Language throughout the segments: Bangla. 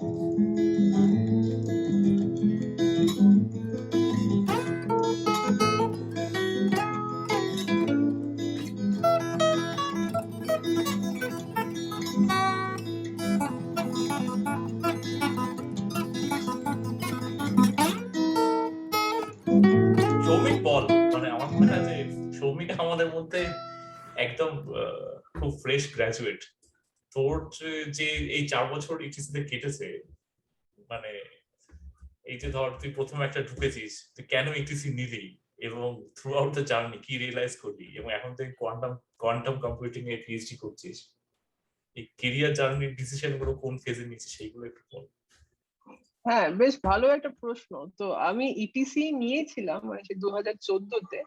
সৌমিক বল, মানে আমার মনে হয় যে সৌমিক আমাদের মধ্যে একদম খুব ফ্রেশ গ্রাজুয়েট। তোর যে এই 4 বছর ইটিসিতে কেটেছে, মানে এই যে ধর তুই প্রথমে একটা ঢুকেছিস, তুই কেন ইটিসি নিলি এবং থ্রু আউট দ্য জার্নি কি রিয়েলাইজ করলি, এবং এখন তুই কোয়ান্টাম কোয়ান্টাম কম্পিউটিং এ পিএইচডি করছিস, এই কেরিয়ার জার্নির ডিসিশন গুলো কোন ফেজে নিচ্ছিস সেইগুলো একটু বল। হ্যাঁ, বেশ ভালো একটা প্রশ্ন। তো আমি ইটিসি নিয়েছিলাম মানে সে 2014-তে।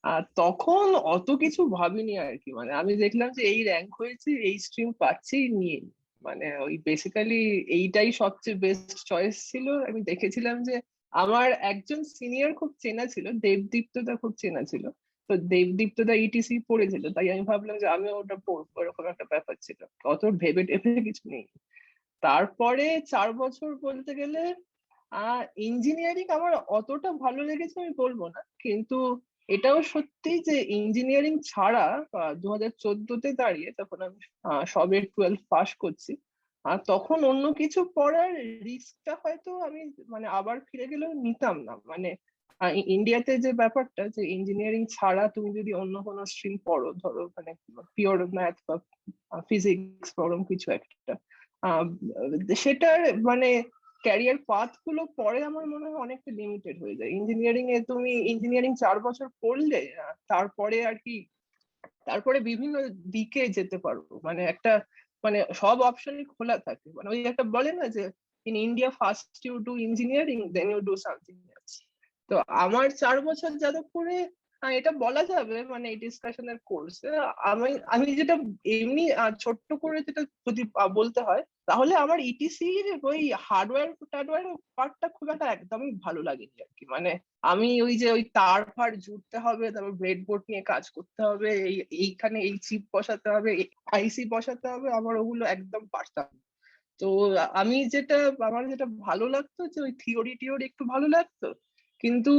আর তখন অত কিছু ভাবিনি আর কি, মানে আমি দেখলাম যে এই র্যাঙ্ক হয়েছে, এই স্ট্রিম পাচ্ছি, নিয়ে নিই। মানে ওই বেসিক্যালি এইটাই সবচেয়ে বেস্ট চয়েস ছিল। আমি দেখেছিলাম যে আমার একজন সিনিয়র খুব চেনা ছিল, দেবদীপ্তদা খুব চেনা ছিল। তো দেবদীপ্তদা ইটিসি পড়েছিল, তাই আমি ভাবলাম যে আমি ওটা পড়বো, এরকম একটা ব্যাপার ছিল। অত ভেবে টেপে কিছু নেই। তারপরে 4 বছর বলতে গেলে ইঞ্জিনিয়ারিং আমার অতটা ভালো লেগেছে আমি বলবো না, কিন্তু এটাও সত্যি যে ইঞ্জিনিয়ারিং ছাড়া 2014-তে দাঁড়িয়ে, তখন আমি সবে 12 পাস করছি, আর তখন অন্য কিছু পড়ার রিস্কটা হয়তো আমি মানে আবার ফিরে গেলেও নিতাম না। মানে ইন্ডিয়াতে যে ব্যাপারটা, যে ইঞ্জিনিয়ারিং ছাড়া তুমি যদি অন্য কোনো স্ট্রিম পড়ো, ধরো মানে পিওর ম্যাথ বা ফিজিক্স পড়ো কিছু একটা, আহ, সেটার মানে ক্যারিয়ার পাথ গুলো পরে আমার মনে হয় অনেকটা লিমিটেড হয়ে যায়। ইঞ্জিনিয়ারিং এ তুমি ইঞ্জিনিয়ারিং 4 বছর পড়লে তারপরে আর কি, তারপরে বিভিন্ন দিকে যেতে পারবো, মানে একটা মানে সব অপশনই খোলা থাকে। মানে ওই একটা বলে না যে in India first you do engineering then you do something else. তো আমার 4 বছর যাদবপুরে এটা বলা যাবে মানে এই ডিসকাশনের কোর্সে আমি আমি যেটা এমনি ছোট্ট করে যেটা যদি বলতে হয়, তাহলে আমার ইটিসির ওই হার্ডওয়্যার টার্ডওয়্যার পার্টটা খুব একটা একদমই ভালো লাগেনি আর কি। মানে আমি ওই যে ওই তার ফার জুড়তে হবে, তারপর ব্রেডবোর্ড নিয়ে কাজ করতে হবে, এইখানে এই চিপ বসাতে হবে, আইসি বসাতে হবে, আমার ওগুলো একদম পারতাম না। তো আমি যেটা আমার যেটা ভালো লাগতো যে ওই থিওরি টিওরি একটু ভালো লাগতো, কিন্তু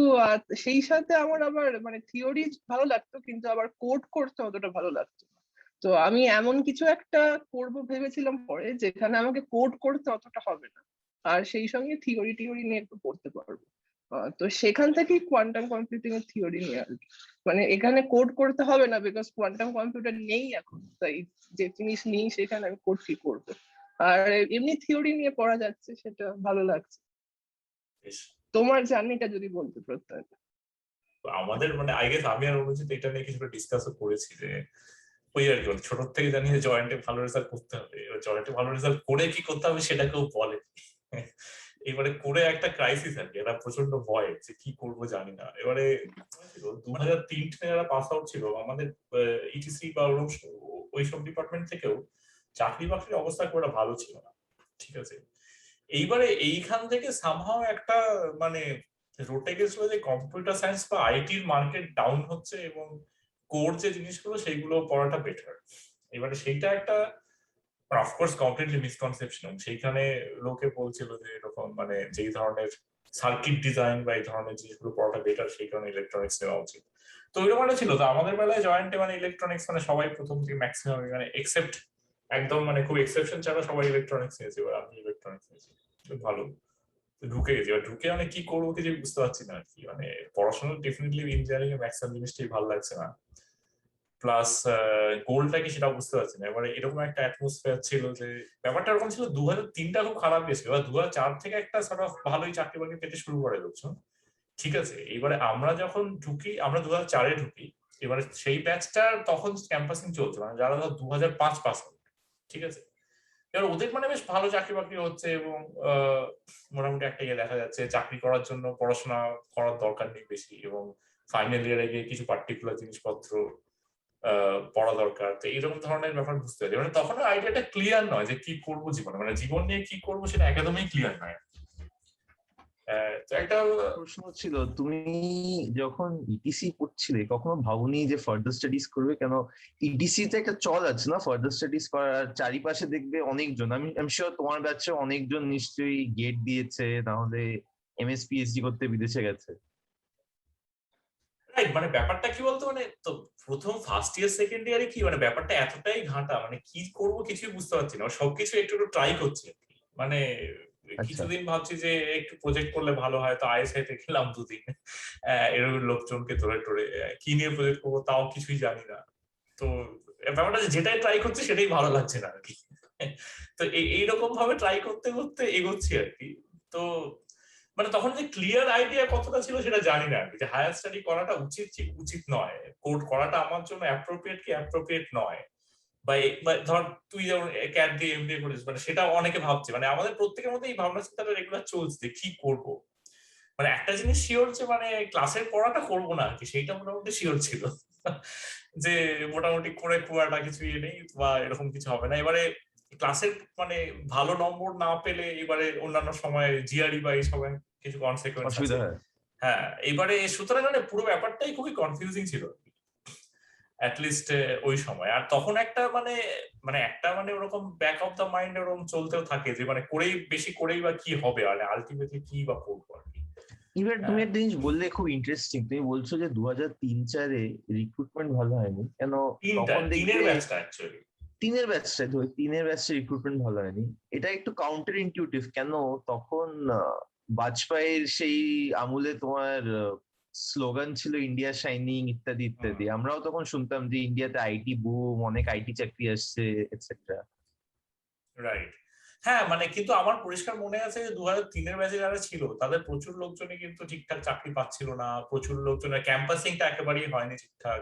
সেই সাথে আমার আবার মানে থিওরি ভালো লাগতো, কিন্তু আবার কোড করতে অতটা ভালো লাগতো না। তো আমি এমন কিছু একটা করব ভেবেছিলাম পরে, যেখানে আমাকে কোড করতে অতটা হবে না, আর সেই সঙ্গে থিওরি টিওরি নিয়ে একটু পড়তে পারবো। তো সেখান থেকেই কোয়ান্টাম কম্পিউটিং এর থিওরি নিয়ে আর কি। মানে এখানে কোড করতে হবে না, বিকজ কোয়ান্টাম কম্পিউটার নেই এখন, তাই যে জিনিস নেই সেখানে আমি কোড কি করবো। আর এমনি থিওরি নিয়ে পড়া যাচ্ছে, সেটা ভালো লাগছে। তোমার জার্নিটা যদি বলতে প্রত্যয়। আমাদের মানে আই গেস আমি আর অনুজিৎ এটা নিয়ে কিছুটা ডিসকাসও করেছি যে ওই আর কি, ছোট থেকে জানি যে জয়েন্টে ভালো রেজাল্ট করতে হবে, এবার জয়েন্টে ভালো রেজাল্ট করে কি করতে হবে সেটা কেউ বলে। এবারে করে একটা ক্রাইসিস আর কি, এটা প্রচন্ড ভয় যে কি করবো জানি না। এবারে 2003 যারা পাস আউট ছিল আমাদের ইটিসি বা ওইসব ডিপার্টমেন্ট থেকেও চাকরি বাকরির অবস্থা খুব একটা ভালো ছিল না, ঠিক আছে। এইবারে এইখান থেকে সামহাও একটা মানে রোটে গেছিল যে কম্পিউটার সায়েন্স বা আইটির মার্কেট ডাউন হচ্ছে এবং কোর যে জিনিসগুলো সেইগুলো পড়াটা বেটার। এবারে সেইটা একটা অফকোর্স কমপ্লিটলি মিসকনসেপশন। সেইখানে লোকে বলছিল যে এরকম মানে যেই ধরনের সার্কিট ডিজাইন বা এই ধরনের জিনিসগুলো পড়াটা বেটার, সেই কারণে ইলেকট্রনিক্স নেওয়া উচিত। তো ওইরকম একটা ছিল। তো আমাদের বেলায় জয়েন্টে মানে ইলেকট্রনিক্স মানে সবাই প্রথম থেকে ম্যাক্সিমাম মানে এক্সেপ্ট একদম মানে খুব এক্সেপশন ছাড়া সবাই ইলেকট্রনিক্স নিয়েছে। এবার আমি ইলেকট্রনিক্স নিয়েছি, ভালো ঢুকে গেছি। এবার ঢুকে মানে কি করবো কিছু বুঝতে পারছি না আর কি। মানে পড়াশোনা ডেফিনেটলি ইঞ্জিনিয়ারিং এর ম্যাক্সিমাম জিনিসটাই ভালো লাগছে না, প্লাস গোলটা কি সেটা বুঝতে পারছি না। এবারে এরকম একটা অ্যাটমসফিয়ার ছিল যে ব্যাপারটা এরকম ছিল। 2003টা খুব খারাপ গেছিল, এবার 2004 থেকে একটা সর্ট অফ ভালোই চাকরি বাকরি পেতে শুরু করে লোকজন, ঠিক আছে। এবারে আমরা যখন ঢুকি, আমরা 2004-এ ঢুকি, এবারে সেই ব্যাচটা তখন ক্যাম্পাসিং চলছে, মানে যারা 2005 পাস আউট, ঠিক আছে। এবার ওদের মানে বেশ ভালো চাকরি বাকরি হচ্ছে এবং মোটামুটি একটা ইয়ে দেখা যাচ্ছে চাকরি করার জন্য পড়াশোনা করার দরকার নেই বেশি, এবং ফাইনাল ইয়ারে গিয়ে কিছু পার্টিকুলার জিনিসপত্র পড়া দরকার। তো এইরকম ধরনের ব্যাপার বুঝতে পারি। মানে তখন আইডিয়াটা ক্লিয়ার নয় যে কি করবো জীবনে, মানে জীবন নিয়ে কি করবো সেটা একদমই ক্লিয়ার নয়। তো একটা প্রশ্ন ছিল, তুমি যখন ইটিসি পড়ছিলে কখনো ভাবনি যে ফার্দার স্টাডিজ করবে? কেন ইটিসি তে একটা চল আছে না ফার্দার স্টাডিজ করার, চারিপাশে দেখবে অনেকজন, আমি শিওর তোমার ব্যাচে অনেকজন নিশ্চয়ই গেট দিয়েছে, তাহলে এমএস পিএইচডি করতে বিদেশে গেছে। রাইট, মানে ব্যাপারটা কি বলতো, মানে তো প্রথম ফার্স্ট ইয়ার সেকেন্ড ইয়ারে কি মানে ব্যাপারটা এতটাই ঘাঁটা, মানে কি করব কিছুই বুঝতে পারছি না, সবকিছু একটু একটু ট্রাই করছি আর কি। মানে আচ্ছা, কিছুদিন ভাবছি যে একটু প্রজেক্ট করলে ভালো হয়, তো আইএসআই তে গেলাম 2 দিন, এরকম লোকজনকে ধরে টরে কি নিয়ে প্রজেক্ট করবো তাও কিছুই জানি না। তো ব্যাপারটা যেটাই ট্রাই করছি সেটাই ভালো লাগছে না আর কি। তো এইরকম ভাবে ট্রাই করতে করতে এগোচ্ছি আর কি। তো মানে তখন যে ক্লিয়ার আইডিয়া কতটা ছিল সেটা জানি না আর কি, যে হায়ার স্টাডি করাটা উচিত কি উচিত নয়, কোড করাটা আমার জন্য অ্যাপ্রোপ্রিয়েট কি অ্যাপ্রোপ্রিয়েট নয়, বা ধর তুই যেমন ক্যাট দিয়ে এমবিএ করিস, মানে সেটা অনেকে ভাবছে, মানে আমাদের প্রত্যেকের মধ্যে এই ভাবনা চিন্তাটা রেগুলার চলছে যে কি করব। মানে একটা জিনিস শিওর যে মানে ক্লাসের পড়াটা করবো না আর কি, সেইটা মোটামুটি শিওর ছিল। যে মোটামুটি করে খুব একটা কিছু ইয়ে নেই বা এরকম কিছু হবে না। এবারে ক্লাসের মানে ভালো নম্বর না পেলে এবারে অন্যান্য সময় জিআরই বা এই সময় কিছু কনসিকুয়েন্স আছে। অসুবিধা হয়। হ্যাঁ, এবারে সুতরাং মানে পুরো ব্যাপারটাই খুবই কনফিউজিং ছিল অ্যাটলিস্ট ওই সময়। আর তখন একটা মানে মানে একটা মানে ওরকম ব্যাক অফ দ্য মাইন্ড ওরকম চলতেও থাকে যে মানে করেই বেশি করেই বা কি হবে, মানে আলটিমেটলি কি বা করবো আর কি। এবার তুমি একটা জিনিস বললে খুব ইন্টারেস্টিং, তুমি বলছো যে 2003-4-এ রিক্রুটমেন্ট ভালো হয়নি কেন? তখন তিনের দেখবে ব্যাচটা অ্যাকচুয়ালি, তিনের ব্যাচটা রিক্রুটমেন্ট ভালো হয়নি। এটা একটু কাউন্টার ইনটিউটিভ কেন? তখন বাজপেয়ীর সেই আমলে তোমার স্লোগান ছিল ইন্ডিয়া শাইনিং ইত্যাদি ইত্যাদি, আমরাও তখন শুনতাম যে ইন্ডিয়াতে আইটি বুম, অনেক আইটি চাকরি আসছে এটসেট্রা। রাইট। হ্যাঁ, মানে কিন্তু আমার পরিষ্কার মনে আছে যে 2003-এর ব্যাচে যারা ছিল তাদের প্রচুর লোকজনই কিন্তু ঠিকঠাক চাকরি পাচ্ছিল না, প্রচুর লোকজনের ক্যাম্পাসিংটা একেবারেই হয়নি ঠিকঠাক।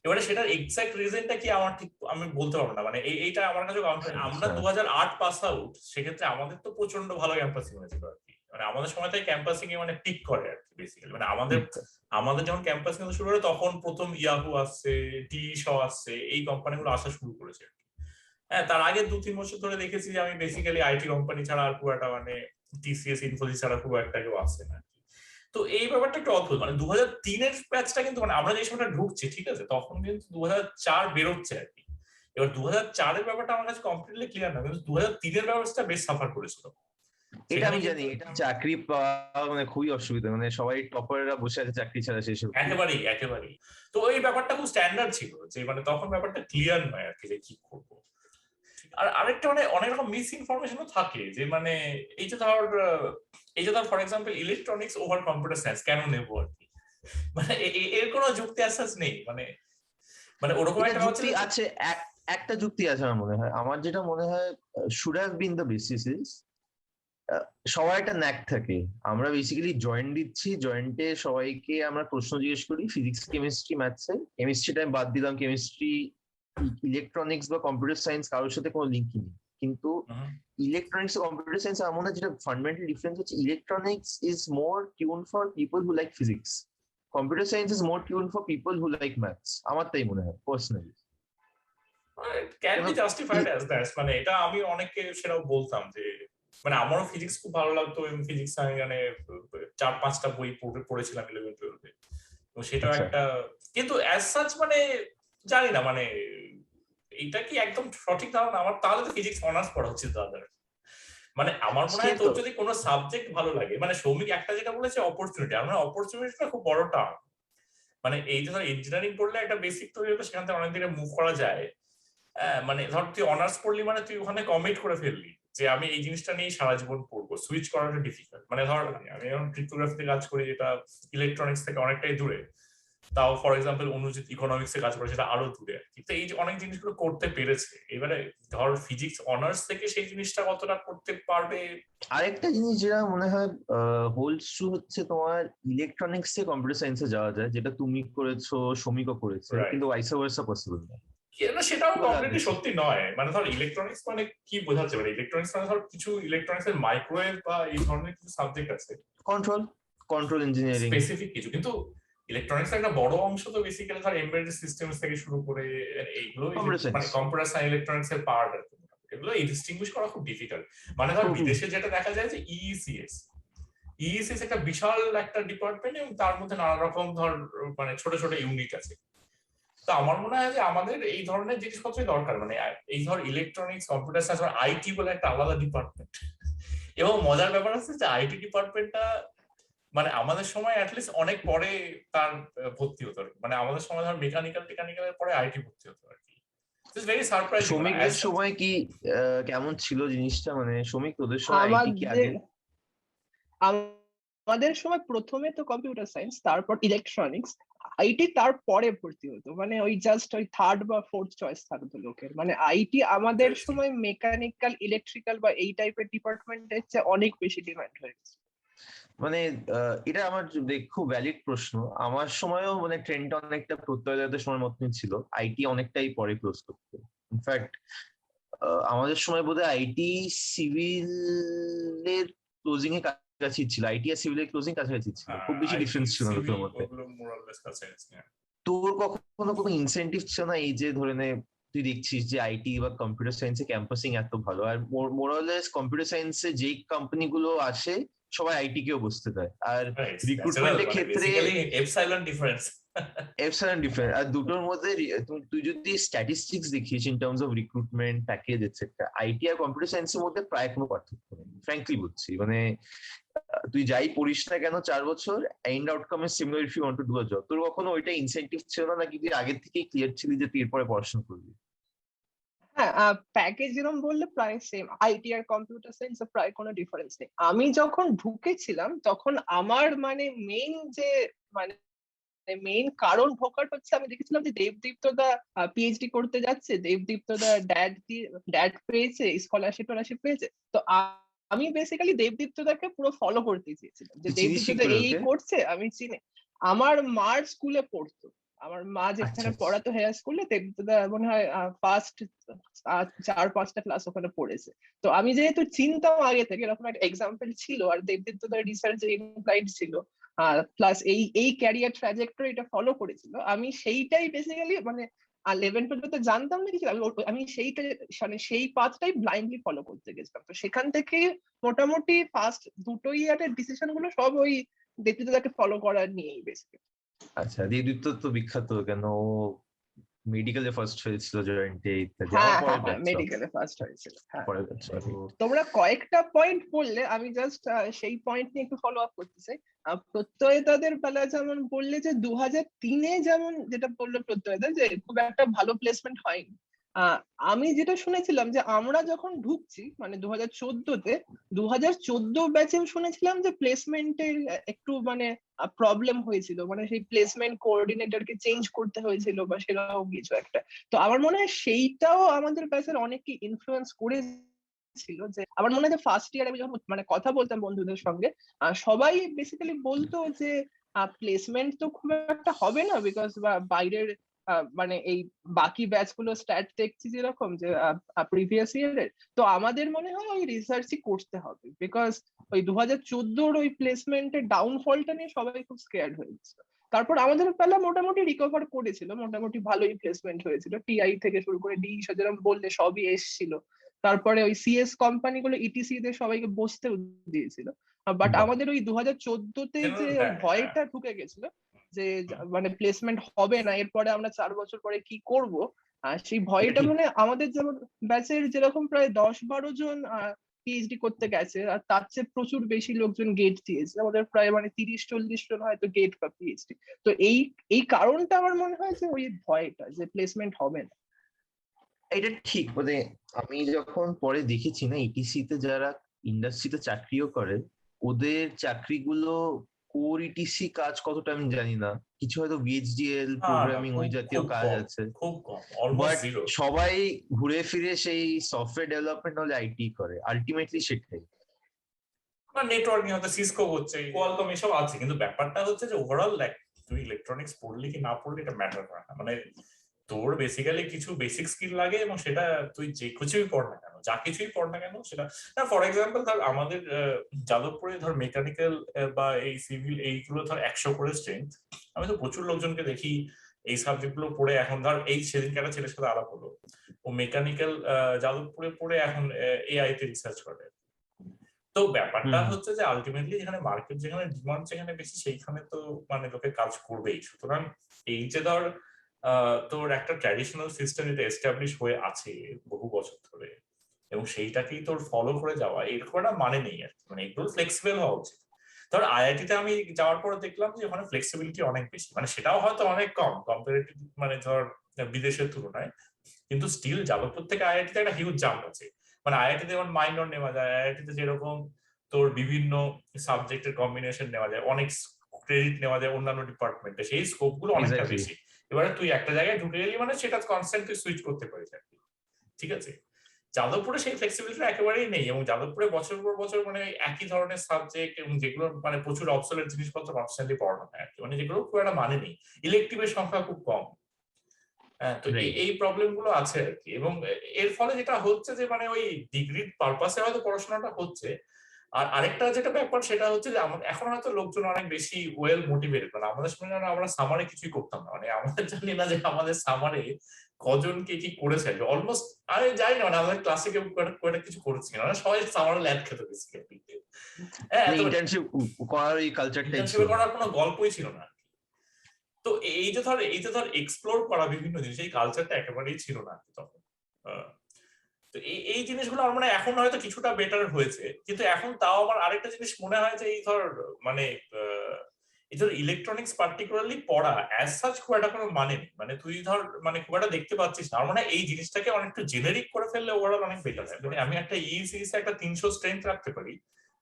এবারে সেটার এক্সাক্ট রিজনটা কি আমার ঠিক আমি বলতে পারবো না, মানে এইটা আমার কাছে আমরা আচ্ছা, 2008 পাস আউট, সেক্ষেত্রে আমাদের তো প্রচন্ড ভালো ক্যাম্পাসিং হয়েছিল আর কি। মানে আমাদের সময় থেকে ক্যাম্পাসিং এ মানে পিক করে আর কি বেসিক্যালি, মানে আমাদের ঠিক। আমাদের যখন ক্যাম্পাসিং শুরু হলো তখন প্রথম ইয়াহু আসছে, টি শ আসছে, এই কোম্পানিগুলো আসা শুরু করেছে। হ্যাঁ, তার আগে 2-3 বছর ধরে দেখেছি যে আমি বেসিক্যালি আইটি কোম্পানি ছাড়া আর খুব একটা মানে টিসিএস ইনফোসিস ছাড়া খুব একটা কেউ আসছে না। তো এই ব্যাপারটা একটু অদ্ভুত, মানে 2003-এর ব্যাচটা কিন্তু মানে আমরা যে সময়টা ঢুকছি ঠিক আছে তখন কিন্তু 2004 বেরোচ্ছে আর কি। এবার 2004-এর ব্যাপারটা আমার কাছে কমপ্লিটলি ক্লিয়ার না, কিন্তু 2003-এর ব্যাপারটা বেশ সাফার করেছিল। এটা সেখানে আমি জানি, কিন্তু এটা চাকরি পাওয়া মানে খুবই অসুবিধা, মানে সবাই টপাররা বসে আছে চাকরি ছাড়া শেষ অব্দি। একেবারেই একেবারেই। তো এই ব্যাপারটা খুব স্ট্যান্ডার্ড ছিল যে মানে তখন ব্যাপারটা ক্লিয়ার নয় আর কি যে কি করবো। আর আরেকটা মানে অনেক রকম মিস ইনফরমেশনও থাকে যে মানে এই যে ধর for example electronics over computer science কেন নেবো আর কি, মানে এর কোনো যুক্তি আশ্বাস নেই, মানে মানে ওরকম এটা একটা ব্যাপার যুক্তি ছিল যে আছে, একটা যুক্তি আছে আমার মনে হয়, আমার যেটা মনে হয় should have been the basis is, সবার একটা ন্যাক থাকে, আমরা বেসিক্যালি জয়েন্ট দিচ্ছি, জয়েন্টে সবাইকে আমরা প্রশ্ন জিজ্ঞেস করি ফিজিক্স কেমিস্ট্রি ম্যাথসে, কেমিস্ট্রিটা আমি বাদ দিলাম, কেমিস্ট্রি ইলেকট্রনিক্স বা কম্পিউটার সায়েন্স কারোর সাথে কোনো লিঙ্কই নেই, কিন্তু ইলেকট্রনিক্স কম্পিউটার সায়েন্স আমার মনে হয় যেটা ফান্ডামেন্টাল ডিফারেন্স হচ্ছে electronics is more tune for people who like physics, computer science is more tune for people who like maths, আমার তাই মনে হয় পার্সোনালি। ক্যান কেন বি জাস্টিফাইড অ্যাজ দ্যাট, মানে এটা আমি অনেককে সেটাও বলতাম যে মানে আমারও ফিজিক্স খুব ভালো লাগতো এবং ফিজিক্স আমি মানে 4-5টা বই পড়েছিলাম 11-12-এ, তো সেটাও আচ্ছা, একটা। কিন্তু অ্যাজ সাচ মানে জানি না মানে এইটা কি একদম সঠিক ধারণা আমার, তাহলে তো ফিজিক্স অনার্স পড়া উচিত দাদা। মানে আমার মনে সে হয় তো তোর যদি কোনো সাবজেক্ট ভালো লাগে, মানে সৌমিক একটা যেটা বলেছে অপরচুনিটি, আমার অপরচুনিটিটা খুব বড় টার্ম। মানে এই যে ধর ইঞ্জিনিয়ারিং পড়লে একটা বেসিক তৈরি হতো, সেখান থেকে অনেক দিকে মুভ করা যায়। মানে ধর তুই অনার্স পড়লি মানে তুই ওখানে কমিট করে ফেললি যে আমি এই জিনিসটা নিয়ে সারা জীবন পড়বো, সুইচ করাটা ডিফিকাল্ট। মানে ধর আমি এখন ক্রিপ্টোগ্রাফিতে কাজ করি, যেটা ইলেকট্রনিক্স থেকে অনেকটাই দূরে, তাও ফর এক্সাম্পল অনুজিৎ ইকোনমিক্সে কাজ করে, সেটা আরো দূরে। কিন্তু এই যে অনেক জিনিসগুলো করতে পেরেছে, এবারে ধর ফিজিক্স অনার্স থেকে সেই জিনিসটা কতটা করতে পারবে। আরেকটা জিনিস যেটা মনে হয় হোল্ডস ট্রু হচ্ছে, তোমার ইলেকট্রনিক্স থেকে কম্পিউটার সায়েন্সে যাওয়া যায়, যেটা তুমি করেছো, সমীকও করেছে, রাইট, কিন্তু ভাইস ভার্সা পসিবল না। সেটাও কি বলে কমপ্লিটলি সত্যি নয়। মানে ধর ইলেকট্রনিক্স মানে কি বোঝাচ্ছে, মানে ইলেকট্রনিক্স মানে ধর কিছু ইলেকট্রনিক্স এর মাইক্রোওয়েভ বা এই ধরনের কিছু সাবজেক্ট আছে কন্ট্রোল কন্ট্রোল ইঞ্জিনিয়ারিং, স্পেসিফিক কিছু, কিন্তু ইলেকট্রনিক্স একটা বড় অংশ তো বেসিক্যালি ধর এমবেডেড সিস্টেমস থেকে শুরু করে এইগুলো কম্পিউটার সায়েন্স মানে কম্পিউটার সায়েন্স ইলেকট্রনিক্স এর পার্ট আর কি। এগুলো এই ডিস্টিংগুইশ করা খুব ডিফিকাল্ট। মানে ধর খুবই। বিদেশে যেটা দেখা যায় যে ইইসিএস, ইএসএস একটা বিশাল একটা ডিপার্টমেন্ট এবং তার মধ্যে নানা রকম ধর মানে ছোট ছোট ইউনিট আছে। তো আমার মনে হয় যে আমাদের এই ধরনের জিনিসপত্রই দরকার, মানে এই ধর ইলেকট্রনিক্স, কম্পিউটার সায়েন্স, আইটি বলে একটা আলাদা ডিপার্টমেন্ট। এবং মজার ব্যাপার হচ্ছে যে আইটি ডিপার্টমেন্টটা মানে আমাদের সময় অ্যাটলিস্ট অনেক পরে তার ভর্তি হতো আর কি। মানে আমাদের সময় ধর টেকনিক্যালের পরে আইটি ভর্তি হতো আর কি। Very surprising. শ্রমিকদের সময় কি কেমন ছিল জিনিসটা, মানে শ্রমিক তোদের সময় আইটি কি আগে? আমাদের সময় প্রথমে তো কম্পিউটার সায়েন্স, তারপর ইলেকট্রনিক্স, আইটি তারপরে ভর্তি হতো, মানে ওই জাস্ট ওই থার্ড বা ফোর্থ চয়েস থাকতো লোকের। মানে আইটি আমাদের সময় মেকানিক্যাল, ইলেকট্রিক্যাল বা এই টাইপের ডিপার্টমেন্টের চেয়ে অনেক বেশি ডিমান্ড হয়ে গেছে। মানে এটা আমার খুব ভ্যালিড প্রশ্ন। আমার সময়ও মানে ট্রেন্ডটা অনেকটা প্রত্যয়দের সময় মতনই ছিল, আইটি অনেকটাই পরে ক্লোজ করতে। ইনফ্যাক্ট আমাদের সময় বোধহয় আইটি সিভিলের ক্লোজিং এর কাছাকাছি ছিল, আইটি আর সিভিলের ক্লোজিং কাছাকাছি ছিল, খুব বেশি ডিফারেন্স ছিল না দুটোর মধ্যে। তোর কখনো কোনো ইনসেন্টিভ ছিল না এই যে ধরে নে তুই দেখছিস যে আইটি বা কম্পিউটার সায়েন্সে ক্যাম্পাসিং এত ভালো, আর মোরালেস কম্পিউটার সায়েন্সে যেই কোম্পানিগুলো আসে সবাই আইটি কেও বসতে দেয়, আর রিক্রুটমেন্টের ক্ষেত্রে এপসাইলন ডিফারেন্স। আর দুটোর মধ্যে তুই যদি স্ট্যাটিস্টিক্স দেখিস in terms of recruitment package etcetera, IT আর কম্পিউটার সায়েন্সের মধ্যে প্রায় কোনো পার্থক্য নেই, ফ্র্যাঙ্কলি বলছি। মানে তুই যাই পড়িস না কেন 4 বছর, and outcome is similar if you want to do a job. তোর কখনো ওইটা ইনসেন্টিভ ছিল না নাকি তুই আগে থেকেই ক্লিয়ার ছিলি যে তুই এরপরে পড়াশোনা করবি? হ্যাঁ, প্যাকেজ যেরকম বললে প্রায় সেম, আইটি আর কম্পিউটার সায়েন্স প্রায় কোনো ডিফারেন্স নেই। আমি যখন ঢুকেছিলাম তখন আমার মানে মেইন কারণ ঢোকার হচ্ছে, আমি দেখেছিলাম যে দেবদীপ্ত দা পিএইচডি করতে যাচ্ছে, দেবদীপ্ত দা ড্যাড পেয়েছে, স্কলারশিপ পেয়েছে। তো আমি বেসিক্যালি দেবদীপ্ত দাকে পুরো ফলো করতে চেয়েছিলাম যে দেবদীপ্ত দা এই করছে, আমি চিনি। আমার মার স্কুলে পড়তো, আমার মা যেখানে পড়াতো হেয়ার স্কুলে, দেবদীপ্ত দা মনে হয় ফার্স্ট 4-5টা ক্লাস ওখানে পড়েছে। তো আমি যেহেতু চিনতাম আগে থেকে, এরকম একটা এক্সাম্পল ছিল, আর দেবদীপ্ত দার রিসার্চ ইমপ্লাইড ছিল, প্লাস এই ক্যারিয়ার ট্র্যাজেক্টরি এটা ফলো করেছিল, আমি সেইটাই বেসিক্যালি মানে 11 পর্যন্ত জানতাম না কিছু, আমি সেইটা মানে সেই পাথটাই ব্লাইন্ডলি ফলো করতে গেছিলাম। তো সেখান থেকে মোটামুটি ফার্স্ট 2 ইয়ারের ডিসিশন গুলো সব ওই দেবদীপ্তদাকে ফলো করার নিয়েই বেসিক্যালি। আচ্ছা, দেবদীপ্ত তো বিখ্যাত কেন, ও মেডিকেলে ফার্স্ট হয়েছিল জয়েন্টে ইত্যাদি। মেডিকেলে ফার্স্ট হয়েছিল। হ্যাঁ, তোমরা কয়েকটা পয়েন্ট বললে, আমি জাস্ট সেই পয়েন্ট নিয়ে একটু ফলো আপ করতে চাই। প্রত্যয়তাদের বেলা যেমন বললে যে 2003-এ যেমন যেটা বললো প্রত্যয়তা যে খুব একটা ভালো প্লেসমেন্ট হয়নি, আমি যেটা শুনেছিলাম যে আমরা যখন ঢুকছি মানে 2014-তে, 2014 ব্যাচেও শুনেছিলাম যে প্লেসমেন্টের একটু মানে প্রবলেম হয়েছিল, মানে সেই প্লেসমেন্ট কোঅর্ডিনেটরকে চেঞ্জ করতে হয়েছিল বা সেরকম কিছু একটা। তো আমার মনে হয় সেইটাও আমাদের ব্যাচের অনেককে ইনফ্লুয়েন্স করে ছিল। যে আমার মনে হয় যে ফার্স্ট ইয়ার আমি যখন মানে কথা বলতাম বন্ধুদের সঙ্গে, সবাই বেসিক্যালি বলতো যে প্লেসমেন্ট তো খুব একটা হবে না, বিকজ বাইরের মানে এই বাকি ব্যাচ গুলো স্ট্যাট দেখছি যেরকম যে প্রিভিয়াস ইয়ারের, তো আমাদের মনে হয় ওই রিসার্চই করতে হবে, বিকজ ওই 2014-র ওই প্লেসমেন্টের ডাউনফলটা নিয়ে সবাই খুব স্কেয়ার্ড হয়ে গেছিল। তারপর আমাদের বেলা মোটামুটি রিকভার করেছিল, মোটামুটি ভালোই প্লেসমেন্ট হয়েছিল, টিআই থেকে শুরু করে ডি যেরকম বললে সবই এসছিল। তারপরে ওই সিএস কোম্পানি গুলো ইটিসি তে সবাইকে বসতেও দিয়েছিল। বাট আমাদের ওই 2014-তে যে ভয়টা ঢুকে গেছিল যে মানে প্লেসমেন্ট হবে না, এরপরে আমরা 4 বছর পরে কি করব, সেই ভয়টা মানে আমাদের যেমন ব্যাচের যেরকম প্রায় 10-12 জন পিএইচডি করতে গেছে, আর তার চেয়ে প্রচুর বেশি লোকজন গেট দিয়েছে, আমাদের প্রায় মানে 30-40 জন হয়তো গেট বা পিএইচডি। তো এই কারণটা আমার মনে হয় যে ওই ভয়টা যে প্লেসমেন্ট হবে না। এটা ঠিক, মানে আমি যখন পরে দেখেছি না ইটিসি তে যারা ইন্ডাস্ট্রিতে চাকরিও করে, ওদের চাকরিগুলো কোর ইটিসি কাজ কতটা আমি জানি না, কিছু হয়তো ভিএইচডিএল প্রোগ্রামিং ওই জাতীয় কাজ আছে, খুব কম, অলমোস্ট জিরো। সবাই ঘুরে ফিরে সেই সফটওয়্যার ডেভেলপমেন্ট হলে আইটি করে, আলটিমেটলি সেটাই। নেটওয়ার্কিং হয়তো সিসকো হচ্ছে, কোয়ালকম এসব আছে, কিন্তু ব্যাপারটা হচ্ছে যে ওভারঅল লাইক তুই ইলেকট্রনিক্স পড়লি কি না পড়লি এটা ম্যাটার করে না। মানে তোর বেসিক্যালি কিছু বেসিক স্কিল লাগে, এবং সেটা তুই যে কিছুই পড় না কেন, যা কিছুই পড় না কেন সেটা। ফর এক্সাম্পল ধর আমাদের যাদবপুরে ধর মেকানিক্যাল বা এই সিভিল এইগুলো ধর 100 করে স্ট্রেংথ। আমি তো প্রচুর লোকজনকে দেখি এই সাবজেক্ট গুলো পড়ে, এখন ধর এই সেদিনকে একটা ছেলের সাথে আলাপ হলো, ও মেকানিক্যাল যাদবপুরে পড়ে এখন এআই তে রিসার্চ করে। তো ব্যাপারটা হুম। হচ্ছে যে আলটিমেটলি যেখানে মার্কেট, যেখানে ডিমান্ড যেখানে বেশি, সেইখানে তো মানে লোকে কাজ করবেই। সুতরাং এই যে ধর তোর একটা ট্র্যাডিশনাল সিস্টেম যেটা এস্টাবলিশ হয়ে আছে বহু বছর ধরে, এবং সেইটাকেই তোর ফলো করে যাওয়া, এরকম একটা মানে নেই আর কি। মানে একটু ফ্লেক্সিবল হওয়া উচিত। ধর আইআইটিতে আমি যাওয়ার পরে দেখলাম যে ওখানে ফ্লেক্সিবিলিটি অনেক বেশি, মানে সেটাও হয়তো অনেক কম কম্পারেটিভ মানে ধর বিদেশের তুলনায়, কিন্তু স্টিল যাদবপুর থেকে আইআইটিতে একটা হিউজ জাম্প আছে। মানে আইআইটিতে যেমন মাইনর নেওয়া যায়, আইআইটিতে যেরকম তোর বিভিন্ন সাবজেক্টের কম্বিনেশন নেওয়া যায়, অনেক ক্রেডিট নেওয়া যায় অন্যান্য ডিপার্টমেন্টে, সেই স্কোপ গুলো অনেকটা এক্স্যাক্টলি। বেশি। এবারে তুই একটা জায়গায় ঢুকে গেলি মানে সেটা কনস্ট্যান্ট তুই সুইচ করতে পারিস আর কি। ঠিক আছে, যাদবপুরে সেই ফ্লেক্সিবিলিটি একেবারেই নেই, এবং যাদবপুরে বছর পর বছর মানে একই ধরনের সাবজেক্ট, এবং যেগুলো মানে প্রচুর অবসলেট জিনিসপত্র কনস্ট্যান্টলি পড়ানো হয় আর কি, মানে যেগুলো খুব একটা মানে নেই, ইলেকটিভের সংখ্যা খুব কম। হ্যাঁ, তো রাইট। এই প্রবলেম গুলো আছে আর কি। এবং এর ফলে যেটা হচ্ছে যে মানে ওই ডিগ্রির পারপাসে হয়তো পড়াশোনাটা হচ্ছে। আর আরেকটা যেটা ব্যাপার সেটা হচ্ছে যে এখন হয়তো লোকজন অনেক বেশি ওয়েল মোটিভেটেড। মানে আমাদের সময় আমরা সামারে কিছুই করতাম না, মানে আমরা জানি না যে আমাদের সামারে কজন কে কি করেছে অলমোস্ট। আমি জানি না মানে আমাদের ক্লাসে কেউ কিছু করেছি না, মানে সবাই সামারে ল্যাব খেতে বেসিক্যালি। হ্যাঁ, মানে তো ইন্টার্নশিপ করার এই কালচারটাই ছিল ইন্টার্নশিপে না। করার কোনো গল্পই ছিল না। তো এই যে ধর এক্সপ্লোর করা বিভিন্ন জিনিস, এই কালচারটা একেবারেই ছিল না তখন। তো এই জিনিসগুলো আমার মানে এখন হয়তো কিছুটা বেটার হয়েছে, কিন্তু এখন তাও আমার আরেকটা জিনিস মনে হয় যে এই ধর মানে এই ধর ইলেকট্রনিক্স পার্টিকুলারলি পড়া অ্যাজ সাচ খুব একটা কোনো মানে নেই। মানে তুই ধর মানে খুব একটা দেখতে পাচ্ছিস না। আমার মনে হয় এই জিনিসটাকে অনেকটা জেনারিক করে ফেললে ওভারঅল অনেক বেটার হয়। মানে আমি একটা ই সিরিজে একটা 300 স্ট্রেংথ রাখতে পারি,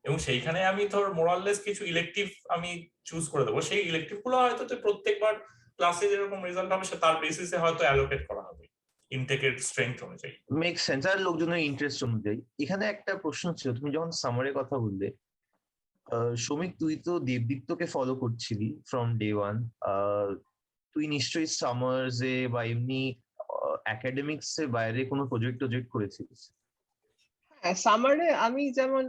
এবং সেইখানে আমি ধর মোরাললেস কিছু ইলেকটিভ আমি চুজ করে দেবো। সেই ইলেকটিভ গুলো হয়তো তুই প্রত্যেকবার ক্লাসে যেরকম রেজাল্ট হবে সে তার বেসিসে হয়তো অ্যালোকেট করা হবে ইনটেকের স্ট্রেংথ অনুযায়ী। Make sense. আর লোকজনের ইন্টারেস্ট অনুযায়ী। এখানে একটা প্রশ্ন ছিল, তুমি যখন সামারের কথা বললে, সৌমিক তুই তো দেবদীপ্তকে ফলো করছিলি ফ্রম ডে ওয়ান। তুই নিশ্চয়ই সামার্স এ বা এমনি একাডেমিক্স এর বাইরে কোনো প্রজেক্ট করেছিস? হ্যাঁ, সামারে আমি যেমন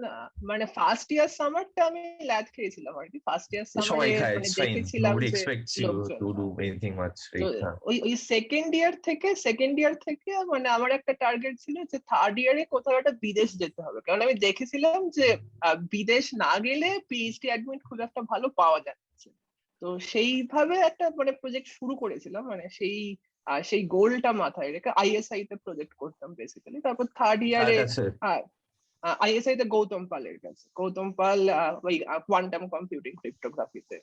মানে ফার্স্ট ইয়ার সামারটা আমি ল্যাদ খেয়েছিলাম আর কি। ফার্স্ট ইয়ার সামারে সবাই খায়, মানে ফাইন, দেখেছিলাম নোবডি যে এক্সপেক্টস ইউ লোকজন, টু ডু এনিথিং মাচ, তো রাইট? হ্যাঁ। ওই সেকেন্ড ইয়ার থেকে মানে আমার একটা টার্গেট ছিল যে থার্ড ইয়ারে কোথাও একটা বিদেশ যেতে হবে, কারণ আমি দেখেছিলাম যে বিদেশ না গেলে পিএইচডি অ্যাডমিট খুব একটা ভালো পাওয়া যাচ্ছে। তো সেইভাবে একটা মানে প্রজেক্ট শুরু করেছিলাম, মানে সেই গোলটা মাথায় রেখে আইএসআই তে প্রজেক্ট করতাম বেসিক্যালি। তারপর থার্ড কার ইয়ারে কাছে? আইএসআই তে গৌতম পালের কাছে। গৌতম পাল ওই কোয়ান্টাম কম্পিউটিং ক্রিপ্টোগ্রাফিতে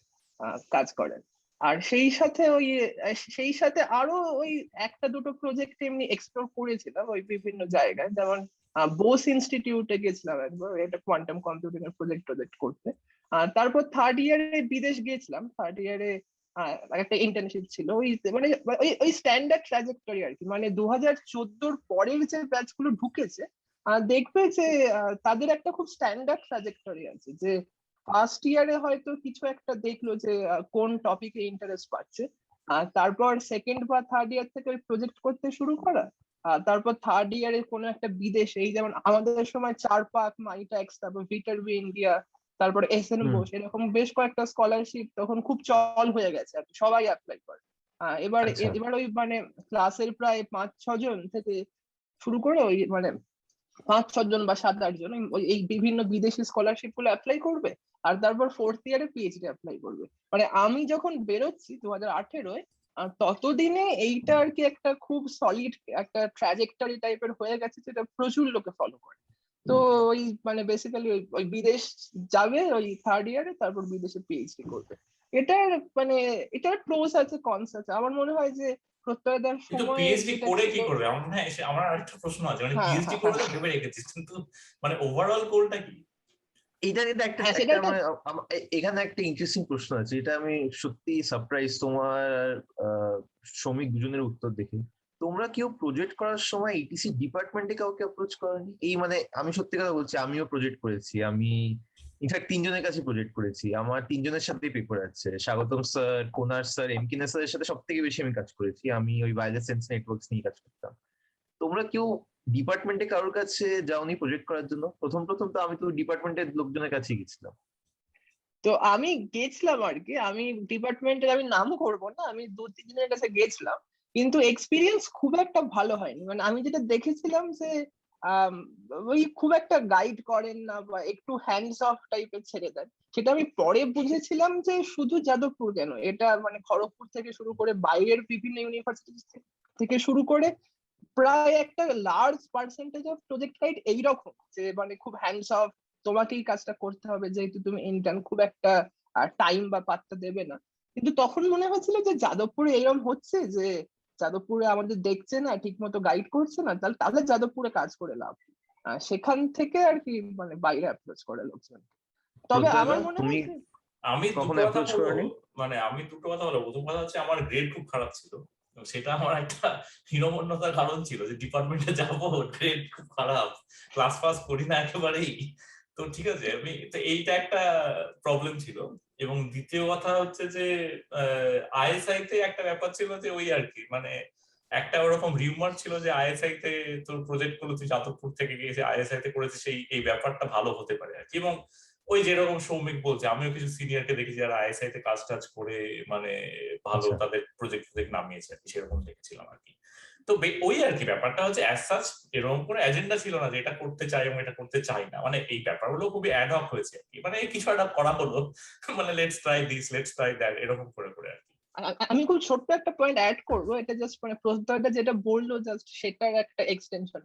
কাজ করেন। আর সেই সাথে আরো ওই একটা দুটো প্রজেক্ট এমনি এক্সপ্লোর করেছিলাম ওই বিভিন্ন জায়গায়, যেমন বোস ইনস্টিটিউটে গেছিলাম একবার এটা কোয়ান্টাম কম্পিউটিং এর প্রজেক্ট করতে। তারপর থার্ড ইয়ারে বিদেশ গিয়েছিলাম। থার্ড ইয়ারে একটা ইন্টার্নশিপ ছিল ওই মানে ওই স্ট্যান্ডার্ড ট্রাজেক্টরি আর কি। মানে 2014 পরের যে ব্যাচ গুলো ঢুকেছে দেখবে যে তাদের একটা খুব স্ট্যান্ডার্ড ট্রাজেক্টরি আছে, যে ফার্স্ট ইয়ারে হয়তো কিছু একটা দেখলো যে কোন টপিকে ইন্টারেস্ট পাচ্ছে, তারপর সেকেন্ড বা থার্ড ইয়ার থেকে ওই প্রজেক্ট করতে শুরু করা। তারপর থার্ড ইয়ারে কোনো একটা বিদেশে, এই যেমন আমাদের সময় চারপাক, মাইট্যাক্স, তারপর ভিটারবি ইন্ডিয়া, তারপর এসএন হুম। বোস, এরকম বেশ কয়েকটা স্কলারশিপ তখন খুব চল হয়ে গেছে আর কি, সবাই অ্যাপ্লাই করে। এবার আচ্ছা। এবার ওই মানে ক্লাসের প্রায় 5-6 জন থেকে শুরু করে ওই মানে 5-6 জন বা 7-8 জন এই বিভিন্ন বিদেশি স্কলারশিপ গুলো অ্যাপ্লাই করবে, আর তারপর ফোর্থ ইয়ারে পিএইচডি অ্যাপ্লাই করবে। মানে আমি যখন বেরোচ্ছি 2018-য়, ততদিনে এইটা আর কি একটা খুব সলিড একটা ট্র্যাজেক্টরি টাইপের হয়ে গেছে, যেটা প্রচুর লোকে ফলো করে। তো ওই মানে বেসিক্যালি ওই বিদেশ যাবে ওই থার্ড ইয়ারে, তারপর বিদেশে পিএইচডি করবে। এটার মানে এটার প্রোস আছে, কনস আছে। আমার মনে হয় যে প্রত্যয়দার কিন্তু সময় পিএইচডি যেটা করে ছিল। কি করবে? আমার মনে হয় আমার আরেকটা প্রশ্ন আছে, মানে হ্যাঁ, পিএইচডি হ্যাঁ, করে হ্যাঁ, তো ভেবে রেখেছিস, কিন্তু মানে ওভারঅল গোলটা কি? এটা কিন্তু একটা হ্যাঁ, সেটা একটা একটা। মানে এখানে একটা ইন্টারেস্টিং প্রশ্ন আছে, এটা আমি সত্যি সারপ্রাইজ তোমার আর শ্রমিক দুজনের উত্তর দেখে। তোমরা কেউ প্রজেক্ট করার সময় ইটিসি ডিপার্টমেন্টে কাউকে অ্যাপ্রোচ করনি? এই মানে আমি সত্যি কথা বলছি, আমিও প্রজেক্ট করেছি। আমি ইনফ্যাক্ট 3 জনের কাছে প্রজেক্ট করেছি। আমার 3 জনের সাথেই পেপার আছে, স্বাগতম স্যার, কোনার স্যার, এমকিনা স্যারের সাথে সব থেকে বেশি আমি কাজ করেছি। আমি ওই ওয়্যারলেস সেন্স নেটওয়ার্কস নিয়ে কাজ করতাম। তোমরা কেউ ডিপার্টমেন্টে কারোর কাছে যাওনি প্রজেক্ট করার জন্য? প্রথম প্রথম তো আমি তো ডিপার্টমেন্টের লোকজনের কাছে গেছিলাম। তো আমি গেছিলাম আর কি, আমি ডিপার্টমেন্টের আমি নাম করবো না, আমি 2-3 জনের কাছে গেছিলাম, কিন্তু এক্সপিরিয়েন্স খুব একটা ভালো হয়নি। মানে আমি যেটা দেখেছিলাম যে আম, ওই খুব একটা গাইড করেন না বা একটু হ্যান্ডস অফ টাইপের ছেড়ে দেন। সেটা আমি পরে বুঝেছিলাম যে শুধু যাদবপুর কেন, এটা মানে খড়গপুর থেকে শুরু করে বাইরের বিভিন্ন ইউনিভার্সিটি থেকে শুরু করে প্রায় একটা large percentage of project guide এইরকম, যে মানে খুব হ্যান্ডস অফ, তোমাকেই কাজটা করতে হবে যেহেতু তুমি ইন্টার্ন, খুব একটা টাইম বা পাত্তা দেবে না। কিন্তু তখন মনে হচ্ছিল যে যাদবপুরে এরকম হচ্ছে যে যাদবপুরে আমাদের দেখছে না, ঠিক মতো গাইড করছে না, তাহলে তাহলে যাদবপুরে কাজ করে লাভ কি? সেখান থেকে আর কি মানে বাইরে অ্যাপ্রোচ করে লোকজন। তবে প্রত্যয়দা আমার মনে তুমি হয় যে আমি কখন দুটো কথা অ্যাপ্রোচ বলবো, করনি? মানে আমি দুটো কথা বলবো। প্রথম কথা হচ্ছে আমার গ্রেড খুব খারাপ ছিল, তো সেটা আমার একটা হীনমন্যতার কারণ ছিল যে ডিপার্টমেন্টে যাবো, গ্রেড খুব খারাপ, ক্লাস পাস করি না একেবারেই। তো ঠিক আছে, আমি তো এইটা একটা প্রবলেম ছিল। এবং দ্বিতীয় কথা হচ্ছে যে আইএসআই তে একটা ব্যাপার ছিল যে ওই আর কি, মানে একটা ওরকম রিউমার ছিল যে আইএসআই তে তোর প্রজেক্ট গুলো তুই যাদবপুর থেকে গিয়েছে আইএসআই তে করেছে, সেই এই ব্যাপারটা ভালো হতে পারে আর কি। এবং ওই যেরকম সৌমিক বলছে, আমিও কিছু সিনিয়রকে দেখেছি যারা আইএসআই তে কাজ টাজ করে মানে ভালো আচ্ছা, তাদের প্রজেক্ট নামিয়েছে আর কি, সেরকম দেখেছিলাম আর কি। তো ওই আর কি ব্যাপারটা হচ্ছে অ্যাজ সাচ এরকম কোনো এজেন্ডা ছিল না যে এটা করতে চাই এবং এটা করতে চাই না, মানে এই ব্যাপারগুলো খুবই অ্যাডহক হয়েছে আর কি, মানে কিছু একটা করা হলো, মানে let's try this, let's try that, এরকম করে করে আর কি। আমি খুব ছোট্ট একটা পয়েন্ট অ্যাড করবো, এটা জাস্ট মানে প্রত্যয়টা যেটা বললো জাস্ট সেটার একটা এক্সটেনশন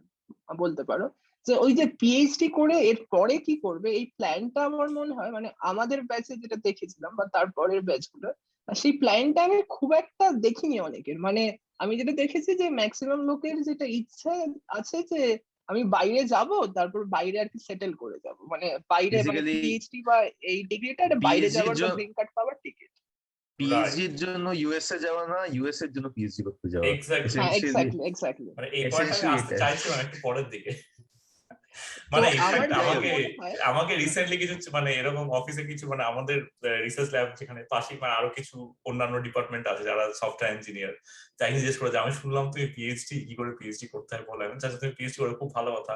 বলতে পারো। যে ওই যে পিএইচডি করে এর পরে কি করবে এই প্ল্যানটা, আমার মনে হয় মানে আমাদের ব্যাচে যেটা দেখেছিলাম বা তারপরের ব্যাচ গুলো, সেই প্ল্যানটা আমি খুব একটা দেখিনি অনেকের। মানে আমি যেটা দেখেছি যে ম্যাক্সিমাম লোকের যেটা ইচ্ছা আছে যে আমি বাইরে যাব, তারপর বাইরে আর কি সেটেল করে যাব, মানে বাইরে মানে বেসিক্যালি পিএইচডি বা এই ডিগ্রিটা বাইরে পিএইচডির যাওয়ার বা জন্য গ্রিন কার্ড পাওয়ার টিকিট। রাইট, পিএইচডির জন্য ইউএসএ যাওয়া না, ইউএসএ এর জন্য পিএইচডি করতে যাওয়া। এক্স্যাক্টলি। হ্যাঁ, এসেনশিয়ালি এক্স্যাক্টলি এক্স্যাক্টলি। মানে এই পয়েন্টটা আমি এসেনশিয়ালি আসতে এটা। চাইছিলাম একটু পরের দিকে। তো মানে আমার ইনফ্যাক্ট যেটা যাই হোক, আমাকে মনে হয়, আমাকে রিসেন্টলি কিছু মানে এরকম অফিসে কিছু মানে আমাদের রিসার্চ ল্যাব যেখানে পাশেই মানে আরো কিছু অন্যান্য ডিপার্টমেন্ট আছে যারা সফটওয়্যার ইঞ্জিনিয়ার, তাই জিজ্ঞেস করেছে আমি শুনলাম তুমি পিএইচডি কি করে পিএইচডি করতে হয় বলে, আমি চাচ্ছি তুমি পিএইচডি করে খুব ভালো কথা।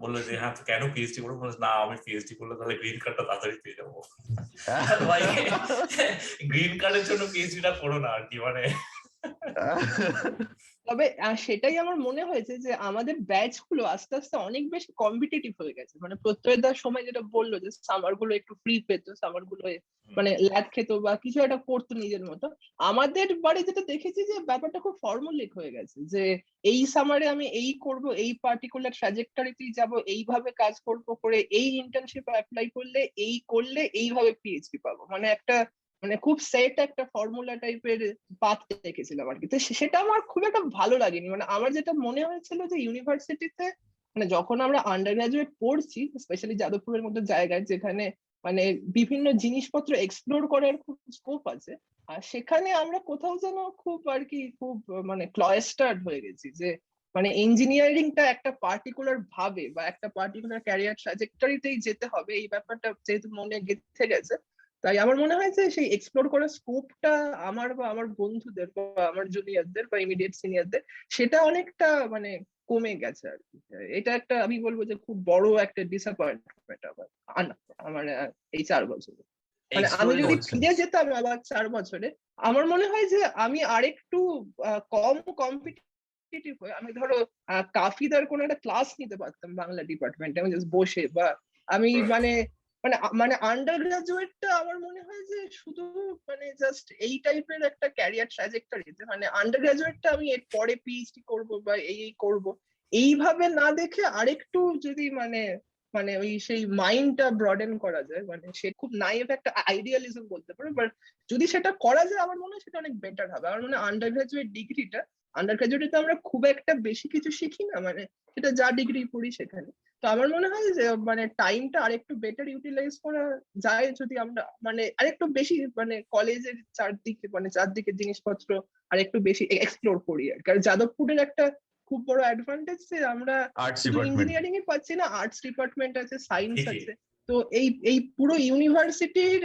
বললো যে হ্যাঁ তো কেন পিএইচডি করবো, বললো না আমি পিএইচডি করলে তাহলে গ্রিন কার্ডটা তাড়াতাড়ি পেয়ে যাবো। ভাই গ্রিন কার্ডের জন্য পিএইচডিটা করো না আর কি, মানে তবে সেটাই আমার মনে হয়েছে যে আমাদের ব্যাচ গুলো আস্তে আস্তে অনেক বেশি কম্পিটিটিভ হয়ে গেছে। মানে প্রত্যয়দার সময় যেটা বললো যে সামার গুলো একটু ফ্রি পেতো, সামার গুলো মানে ল্যাব খেত বা কিছু একটা করতো নিজের মতো। আমাদের বাড়ি যেটা দেখেছি যে ব্যাপারটা খুব ফর্মুলিক হয়ে গেছে, যে এই সামারে আমি এই করব, এই পার্টিকুলার ট্র্যাজেক্টরিতেই যাব, এইভাবে কাজ করব, করে এই ইন্টার্নশিপ অ্যাপ্লাই করলে এই করলে এইভাবে পিএইচডি পাবো, মানে একটা মানে খুব সেট একটা ফর্মুলা টাইপের পাথ দেখেছিলাম আর কি। তো সেটা আমার খুব একটা ভালো লাগেনি। মানে আমার যেটা মনে হয়েছিল যে ইউনিভার্সিটিতে মানে যখন আমরা আন্ডার গ্রাজুয়েট পড়ছি, স্পেশালি যাদবপুরের মতো জায়গায় যেখানে মানে বিভিন্ন জিনিসপত্র এক্সপ্লোর করার খুব স্কোপ আছে, আর সেখানে আমরা কোথাও যেন খুব আর কি খুব মানে ক্লয়েস্টার্ড হয়ে গেছি, যে মানে ইঞ্জিনিয়ারিংটা একটা পার্টিকুলার ভাবে বা একটা পার্টিকুলার ক্যারিয়ার ট্রাজেক্টরিতেই যেতে হবে, এই ব্যাপারটা যেহেতু মনে গেঁথে গেছে। তাই আমার মনে হয় যে সেই এক্সপ্লোর করার স্কোপটা আমার বা আমার বন্ধুদের বা আমার জুনিয়রদের বা ইমিডিয়েট সিনিয়রদের সেটা অনেকটা মানে কমে গেছে আর কি। এটা একটা আমি বলবো যে খুব বড় একটা ডিসঅ্যাপয়েন্টমেন্ট আমার আমার এই 4 বছরে। মানে আমি এক্সপ্লোরই যদি করছেন। ফিরে যেতাম আবার 4 বছরে, আমার মনে হয় যে আমি আরেকটু কম কম্পিটিটিভ হয়ে আমি ধরো কাফিদার কোনো একটা ক্লাস নিতে পারতাম বাংলা ডিপার্টমেন্টে, আমি জাস্ট বসে, বা আমি মানে মানে মানে আন্ডার গ্রাজুয়েটটা আমার মনে হয় যে শুধু মানে জাস্ট এই টাইপের একটা ক্যারিয়ার ট্রাজেক্টরিতে, মানে আন্ডার গ্রাজুয়েটটা আমি এর পরে পিএইচডি করব বা এই করব, এইভাবে না দেখে আরেকটু যদি মানে মানে ওই সেই মাইন্ডটা ব্রডেন করা যায়, মানে সে খুব নাইভ একটা আইডিয়ালিজম বলতে পারে, বাট যদি সেটা করা যায় আমার মনে হয় সেটা অনেক বেটার হবে। আমার মনে হয় আন্ডার গ্রাজুয়েট ডিগ্রিটা, আন্ডার গ্রাজুয়েটে আমরা খুব একটা বেশি কিছু শিখি না, মানে সেটা যা ডিগ্রি পড়ি সেখানে। তো আমার মনে হয় যে মানে টাইমটা আরেকটু বেটার ইউটিলাইজ করা যায় যদি আমরা মানে আরেকটু বেশি মানে কলেজের চারদিকে মানে চারদিকে জিনিসপত্র আরেকটু বেশি এক্সপ্লোর করি আর কি। আর যাদবপুরের একটা খুব বড় অ্যাডভান্টেজ যে আমরা আর্টস শুধু ডিপার্টমেন্ট। ইঞ্জিনিয়ারিং ই পাচ্ছি না, আর্টস ডিপার্টমেন্ট আছে, সায়েন্স ঠিকই। আছে। তো এই এই পুরো ইউনিভার্সিটির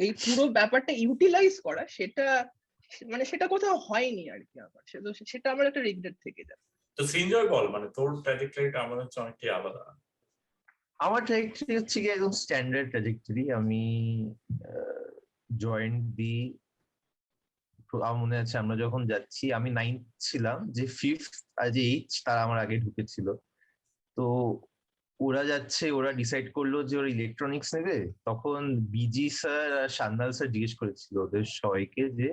এই পুরো ব্যাপারটা ইউটিলাইজ করা সেটা মানে সেটা কোথাও হয়নি আর কি। আমার সেটা আমার একটা রিগ্রেট থেকে যায়। তো সৃঞ্জয় বল, মানে তোর ট্র্যাজেক্টরিটা আমাদের হচ্ছে অনেকটাই আলাদা। আমার ট্র্যাজেক্টরি হচ্ছে কি একদম স্ট্যান্ডার্ড ট্র্যাজেক্টরি। আমি জয়েন্ট দিই, আমার মনে আছে আমরা যখন যাচ্ছি, আমি 9th ছিলাম, যে 5th আর যে 8th তারা আমার আগে ঢুকেছিল। তো ওরা যাচ্ছে, ওরা ডিসাইড করলো যে ওরা ইলেকট্রনিক্স নেবে। তখন বিজি স্যার আর সান্যাল স্যার জিজ্ঞেস করেছিল ওদের সবাইকে যে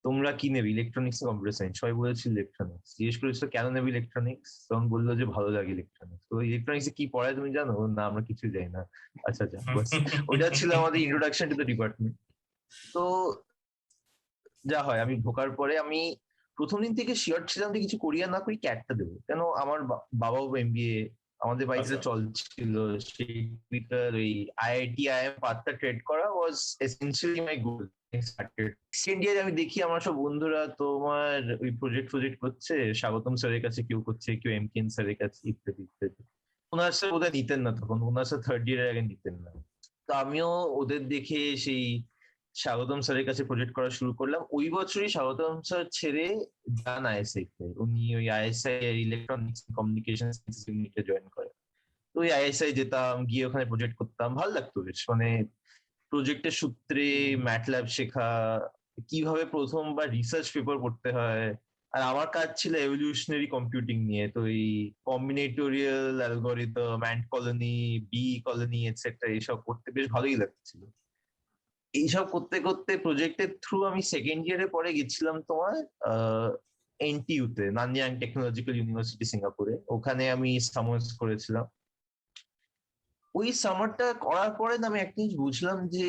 তোমরা কি নেবে, ইলেকট্রনিক্স না কম্পিউটার সায়েন্স? সবাই বলেছিল ইলেকট্রনিক্স। জিজ্ঞেস করেছিল কেন নেবে ইলেকট্রনিক্স, তখন বললো যে ভালো লাগে ইলেকট্রনিক্স। তো ইলেকট্রনিক্স কি পড়ায় তুমি জানো? না আমরা কিছু জানি না। আচ্ছা আচ্ছা, বাস ওইটা ছিল আমাদের ইন্ট্রোডাকশন টু দ্য ডিপার্টমেন্ট। তো যা হয়, আমি ঢোকার পরে আমি প্রথম দিন থেকে শিওর ছিলাম যে কিছু করি আর না করি ক্যাটটা দেবো, কেন আমার বাবাও এমবিএ, আমাদের বাড়িতে আচ্ছা চলছিল সেই ওই আইআইটি আইএম পাথটা ট্রেড করা ওয়াজ এসেনশিয়ালি মাই গোল। সেকেন্ড ইয়ারে আমি দেখি আমার সব বন্ধুরা তোমার ওই প্রজেক্ট করছে, স্বাগতম স্যারের কাছে কেউ করছে, কেউ এমকেএন স্যারের কাছে, ইত্যাদি ইত্যাদি। ওনার স্যার বোধহয় নিতেন না তখন, ওনার স্যার থার্ড ইয়ারের আগে নিতেন না। তো আমিও ওদের দেখে সেই স্বাগতম স্যারের কাছে প্রজেক্ট করা শুরু করলাম। ওই বছরই স্বাগতম স্যার ছেড়ে যান আইএসআই তে, উনি ওই আইএসআই ইলেকট্রনিক্স কমিউনিকেশন ইউনিটে জয়েন করেন। তো ওই আইএসআই যেতাম, গিয়ে ওখানে প্রজেক্ট করতাম, ভালো লাগতো বেশ। মানে প্রজেক্টের সূত্রে ম্যাটল্যাব শেখা, কিভাবে প্রথমবার রিসার্চ পেপার পড়তে হয়। আর আমার কাজ ছিল এভলিউশনারি কম্পিউটিং নিয়ে, তো এই combinatorial algorithm, ant colony, bee colony etcetera এইসব করতে বেশ ভালোই লাগছিল। এইসব করতে করতে প্রজেক্টের থ্রু আমি সেকেন্ড ইয়ারে পরে গেছিলাম তোমার এনটিইউ তে, নানয়াং টেকনোলজিক্যাল ইউনিভার্সিটি সিঙ্গাপুরে। ওখানে আমি সামার্স করেছিলাম। ওই সামারটা করার পরে না আমি একটা জিনিস বুঝলাম যে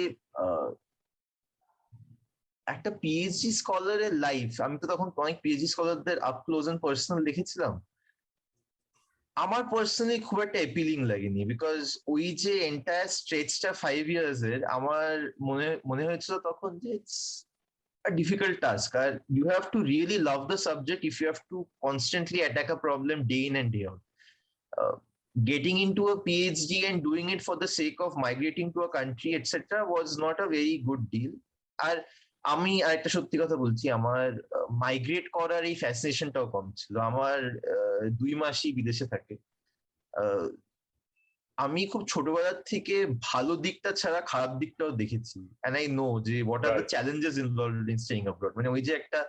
একটা পিএইচডি স্কলারের লাইফ, আমি তো তখন অনেক পিএইচডি স্কলারদের আপ ক্লোজ এন্ড পার্সোনাল দেখেছিলাম, আমার পার্সোনালি খুব একটা অ্যাপিলিং লাগেনি। বিকজ ওই যে এন্টায়ার স্ট্রেচটা 5 ইয়ার্স এর, আমার মনে হয়েছিল তখন যে it's a difficult task. You have to really love the subject if you have to constantly attack a problem day in and day out. Uh, Getting into a PhD and doing it for the sake of migrating to a country, etc., was not a very good deal. আর আমি আরেকটা সত্যি কথা বলছি, আমার মাইগ্রেট করার এই ফ্যাসিনেশনটাও কম ছিল। আমার 2 মাসই বিদেশে থাকে। আহ, আমি খুব ছোটবেলার থেকে ভালো দিকটা ছাড়া খারাপ দিকটাও দেখেছি, এন্ড আই নো যে what are the challenges involved in staying abroad. মানে ওই যে একটা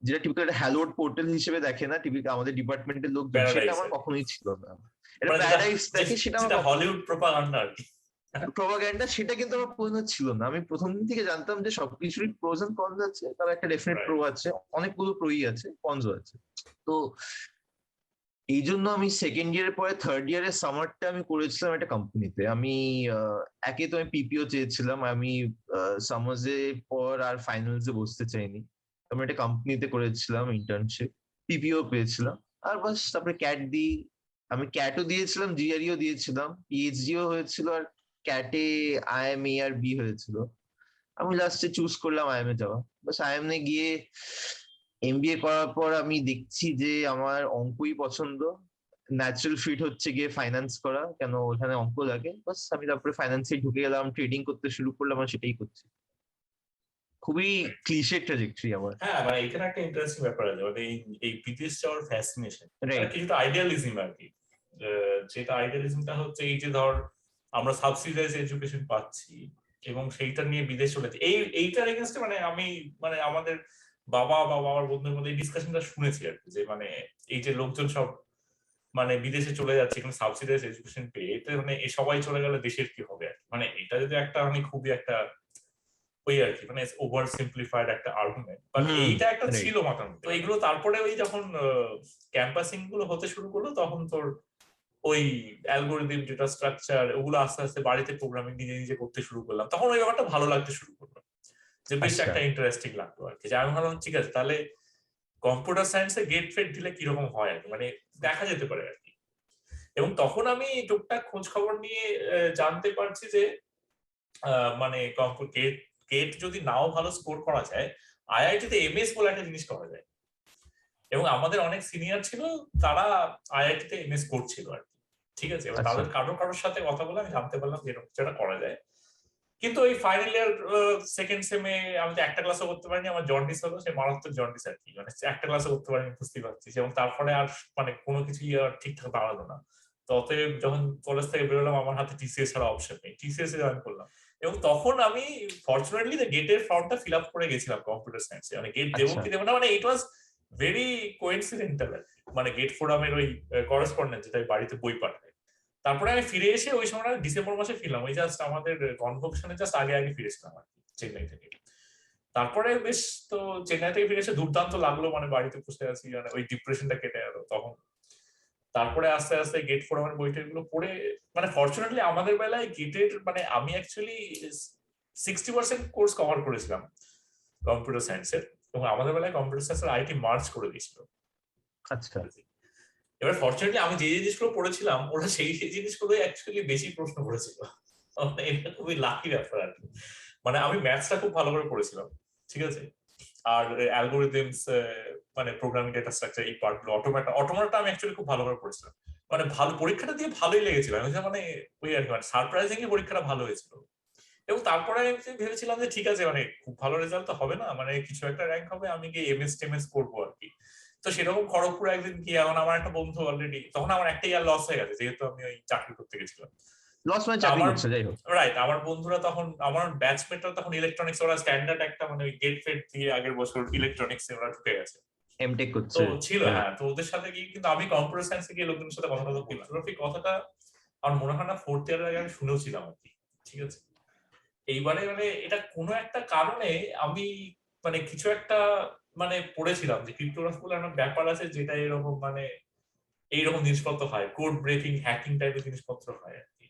যেটা টিপিক্যাল একটা হ্যালোড পোর্টাল হিসেবে দেখে না টিপিক্যাল আমাদের ডিপার্টমেন্টের লোকজন, সেটা আমার কখনোই ছিল না। এটা প্যারাডাইস দেখে, সেটা আমার হলিউড প্রোপাগান্ডা আর কি, প্রপাগান্ডা, সেটা কিন্তু আমার কোনোদিনও ছিল না। আমি প্রথম দিন থেকে জানতাম যে সবকিছুরই প্রোজ এন্ড কনস আছে, তার একটা ডেফিনেট প্রো আছে, অনেকগুলো প্রোই আছে, কনসও আছে। তো এই জন্য আমি সেকেন্ড ইয়ারের পরে থার্ড ইয়ারের সামারটা আমি করেছিলাম একটা কোম্পানিতে। আমি একে তো আমি পিপিও চেয়েছিলাম, আমি সামার্সে পর আর ফাইনালসে বসতে চাইনি। আমি একটা কোম্পানিতে করেছিলাম ইন্টার্নশিপ, পিপিও পেয়েছিলাম। আর বাস তারপরে ক্যাট দিই, আমি ক্যাটও দিয়েছিলাম, জিআরইও দিয়েছিলাম, পিএইচডিও হয়েছিল, আর ক্যাটে আইএমএ আর বি হয়েছিল। আমি লাস্টে চুজ করলাম আইএমএ যাওয়া। বাস আইএমএ গিয়ে এমবিএ করার পর আমি দেখছি যে আমার অঙ্কই পছন্দ, ন্যাচারাল ফিট হচ্ছে গিয়ে ফাইন্যান্স করা, কেন ওখানে অঙ্ক লাগে। বাস আমি তারপরে ফাইন্যান্সে ঢুকে গেলাম, ট্রেডিং করতে শুরু করলাম, আর সেটাই করছি। খুবই ক্লিশে ট্র্যাজেক্টরি আমার। হ্যাঁ মানে এখানে একটা ইন্টারেস্টিং ব্যাপার আছে, মানে এই বিদেশ যাওয়ার ফ্যাসিনেশন, কিছুটা আইডিয়ালিজম আর কি। যেটা আইডিয়ালিজমটা হচ্ছে এই যে ধর আমরা সাবসিডাইজ এডুকেশন পাচ্ছি এবং সেইটা নিয়ে বিদেশ চলে যাচ্ছে, এইটার এগেইনস্টে মানে আমি মানে আমাদের বাবা বা বাবার বন্ধুদের মধ্যে এই ডিসকাশনটা শুনেছি আর কি, যে মানে এই যে লোকজন সব মানে বিদেশে চলে যাচ্ছে এখানে সাবসিডাইজ এডুকেশন পেয়ে, এটা মানে সবাই চলে গেলে দেশের কি হবে আর কি। মানে এটা যদি একটা মানে খুবই একটা ওই আর কি, মানে ওভার সিম্পলিফাইড একটা আর্গুমেন্ট, বাট এইটা একটা ছিল মাথার মধ্যে। তো এইগুলো তারপরে ওই যখন ক্যাম্পাসিং গুলো হতে শুরু করলো, তখন তোর ওই অ্যালগোরিদম, ডেটা স্ট্রাকচার, ওগুলো আস্তে আস্তে বাড়িতে প্রোগ্রামিং নিজে নিজে করতে শুরু করলাম। তখন ওই ব্যাপারটা ভালো লাগতে শুরু করলো, যে বেশ একটা ইন্টারেস্টিং লাগতো আর কি। যে আমি ভাবলাম ঠিক আছে, তাহলে কম্পিউটার সায়েন্সে গেট ফেট দিলে কিরকম হয় আর কি, মানে দেখা যেতে পারে আর কি। এবং তখন আমি টুকটাক খোঁজ খবর নিয়ে জানতে পারছি যে মানে গেট যদি নাও ভালো স্কোর করা যায়, আইআইটিতে এমএস বলে একটা জিনিস করা যায়। এবং আমাদের অনেক সিনিয়র ছিল, তারা আইআইটিতে এমএস করছিল আর কি। ঠিক আছে, এবার তাদের কারোর সাথে কথা বলে আমি জানতে পারলাম যে এরকম যেটা করা যায়। কিন্তু ওই ফাইনাল ইয়ার সেকেন্ড সেমে আমি তো একটা ক্লাসও করতে পারিনি, আমার জন্ডিস হলো, সে মারাত্মক জন্ডিস আর কি, মানে একটা ক্লাসও করতে পারিনি, বুঝতে পারছি। এবং তারপরে আর মানে কোনো কিছুই আর ঠিকঠাক দাঁড়ালো না। তো অতএব যখন কলেজ থেকে বেরোলাম, আমার হাতে টিসিএস ছাড়া অপশন নেই, টিসিএস এ জয়েন করলাম। এবং তখন আমি ফরচুনেটলি গেটের ফর্মটা ফিল আপ করে গেছিলাম কম্পিউটার সায়েন্সে, মানে গেট দেবো কি দেবো না, মানে ইট ওয়াজ ভেরি কোইন্সিডেন্টাল মানে গেট ফোরামের ওই করেসপন্ডেন্ট যেটা বাড়িতে বই পাঠায়। তারপরে আমি ফিরে এসে ওই সময় ডিসেম্বর মাসে ফিরলাম, ওই জাস্ট আমাদের কনভোকেশনে জাস্ট আগে আগে ফিরেছিলাম আর কি চেন্নাই থেকে। তারপরে বেশ তো চেন্নাই থেকে ফিরে এসে দুর্দান্ত লাগলো, মানে বাড়িতে বসে আছি, মানে ওই ডিপ্রেশনটা কেটে গেল তখন। তারপরে আস্তে আস্তে গেট ফোরামের বইটাগুলো পড়ে, মানে ফরচুনেটলি আমাদের বেলায় গেটের মানে আমি অ্যাকচুয়ালি 60% কোর্স কভার করেছিলাম কম্পিউটার সায়েন্সের, এবং আমাদের বেলায় কম্পিউটার সায়েন্সের আইটি মার্চ করে দিয়েছিল। আচ্ছা, এবার ফরচুনেটলি আমি যে জিনিসগুলো পড়েছিলাম ওরা সেই জিনিসগুলোই অ্যাকচুয়ালি বেশি প্রশ্ন করেছিল। মানে এটা খুবই লাকি ব্যাপার আর কি। মানে আমি ম্যাথসটা খুব ভালো করে পড়েছিলাম, ঠিক আছে, আর অ্যালগোরিদমস মানে প্রোগ্রামিং ডেটা স্ট্রাকচার এই পার্টগুলো, অটোমাটা আমি অ্যাকচুয়ালি খুব ভালো করে পড়েছিলাম। মানে ভালো পরীক্ষাটা দিয়ে ভালোই লেগেছিল, আমি মানে ওই আর কি, মানে সারপ্রাইজিংলি পরীক্ষাটা ভালো হয়েছিল। এবং তারপরে আমি ভেবেছিলাম যে ঠিক আছে, মানে খুব ভালো রেজাল্ট তো হবে না, মানে কিছু একটা র্যাঙ্ক হবে, আমি গিয়ে এমএস টেমএস করবো আর কি। তো সেরকম খড়গপুর একদিন কি, এখন আমার একটা বন্ধু অলরেডি, তখন আমার একটা ইয়ার লস হয়ে গেছে যেহেতু আমি ওই চাকরি করতে গেছিলাম। লস মানে চাকরি করছে, যাই হোক, রাইট, আমার বন্ধুরা তখন, আমার ব্যাচমেটরা তখন ইলেকট্রনিক্স, ওরা স্ট্যান্ডার্ড একটা মানে ওই গেট ফেট দিয়ে আগের বছর ইলেকট্রনিক্স ওরা ঢুকে গেছে, এমটেক তো করছে ছিল। হ্যাঁ, তো ওদের সাথে গিয়ে কিন্তু আমি কম্পিউটার সায়েন্সে গিয়ে লোকজনের সাথে কথা বললাম, ক্রিপ্টোগ্রাফি কথাটা আমার মনে হয় না ফোর্থ ইয়ারের আগে আমি শুনেওছিলাম আর কি, ঠিক আছে। এইবারে মানে এটা কোনো একটা কারণে আমি মানে কিছু একটা মানে পড়েছিলাম যে ক্রিপ্টোগ্রাফি বলে একটা ব্যাপার আছে যেটা এরকম মানে এইরকম জিনিসপত্র হয়, কোড ব্রেকিং হ্যাকিং টাইপের জিনিসপত্র হয় আর কি।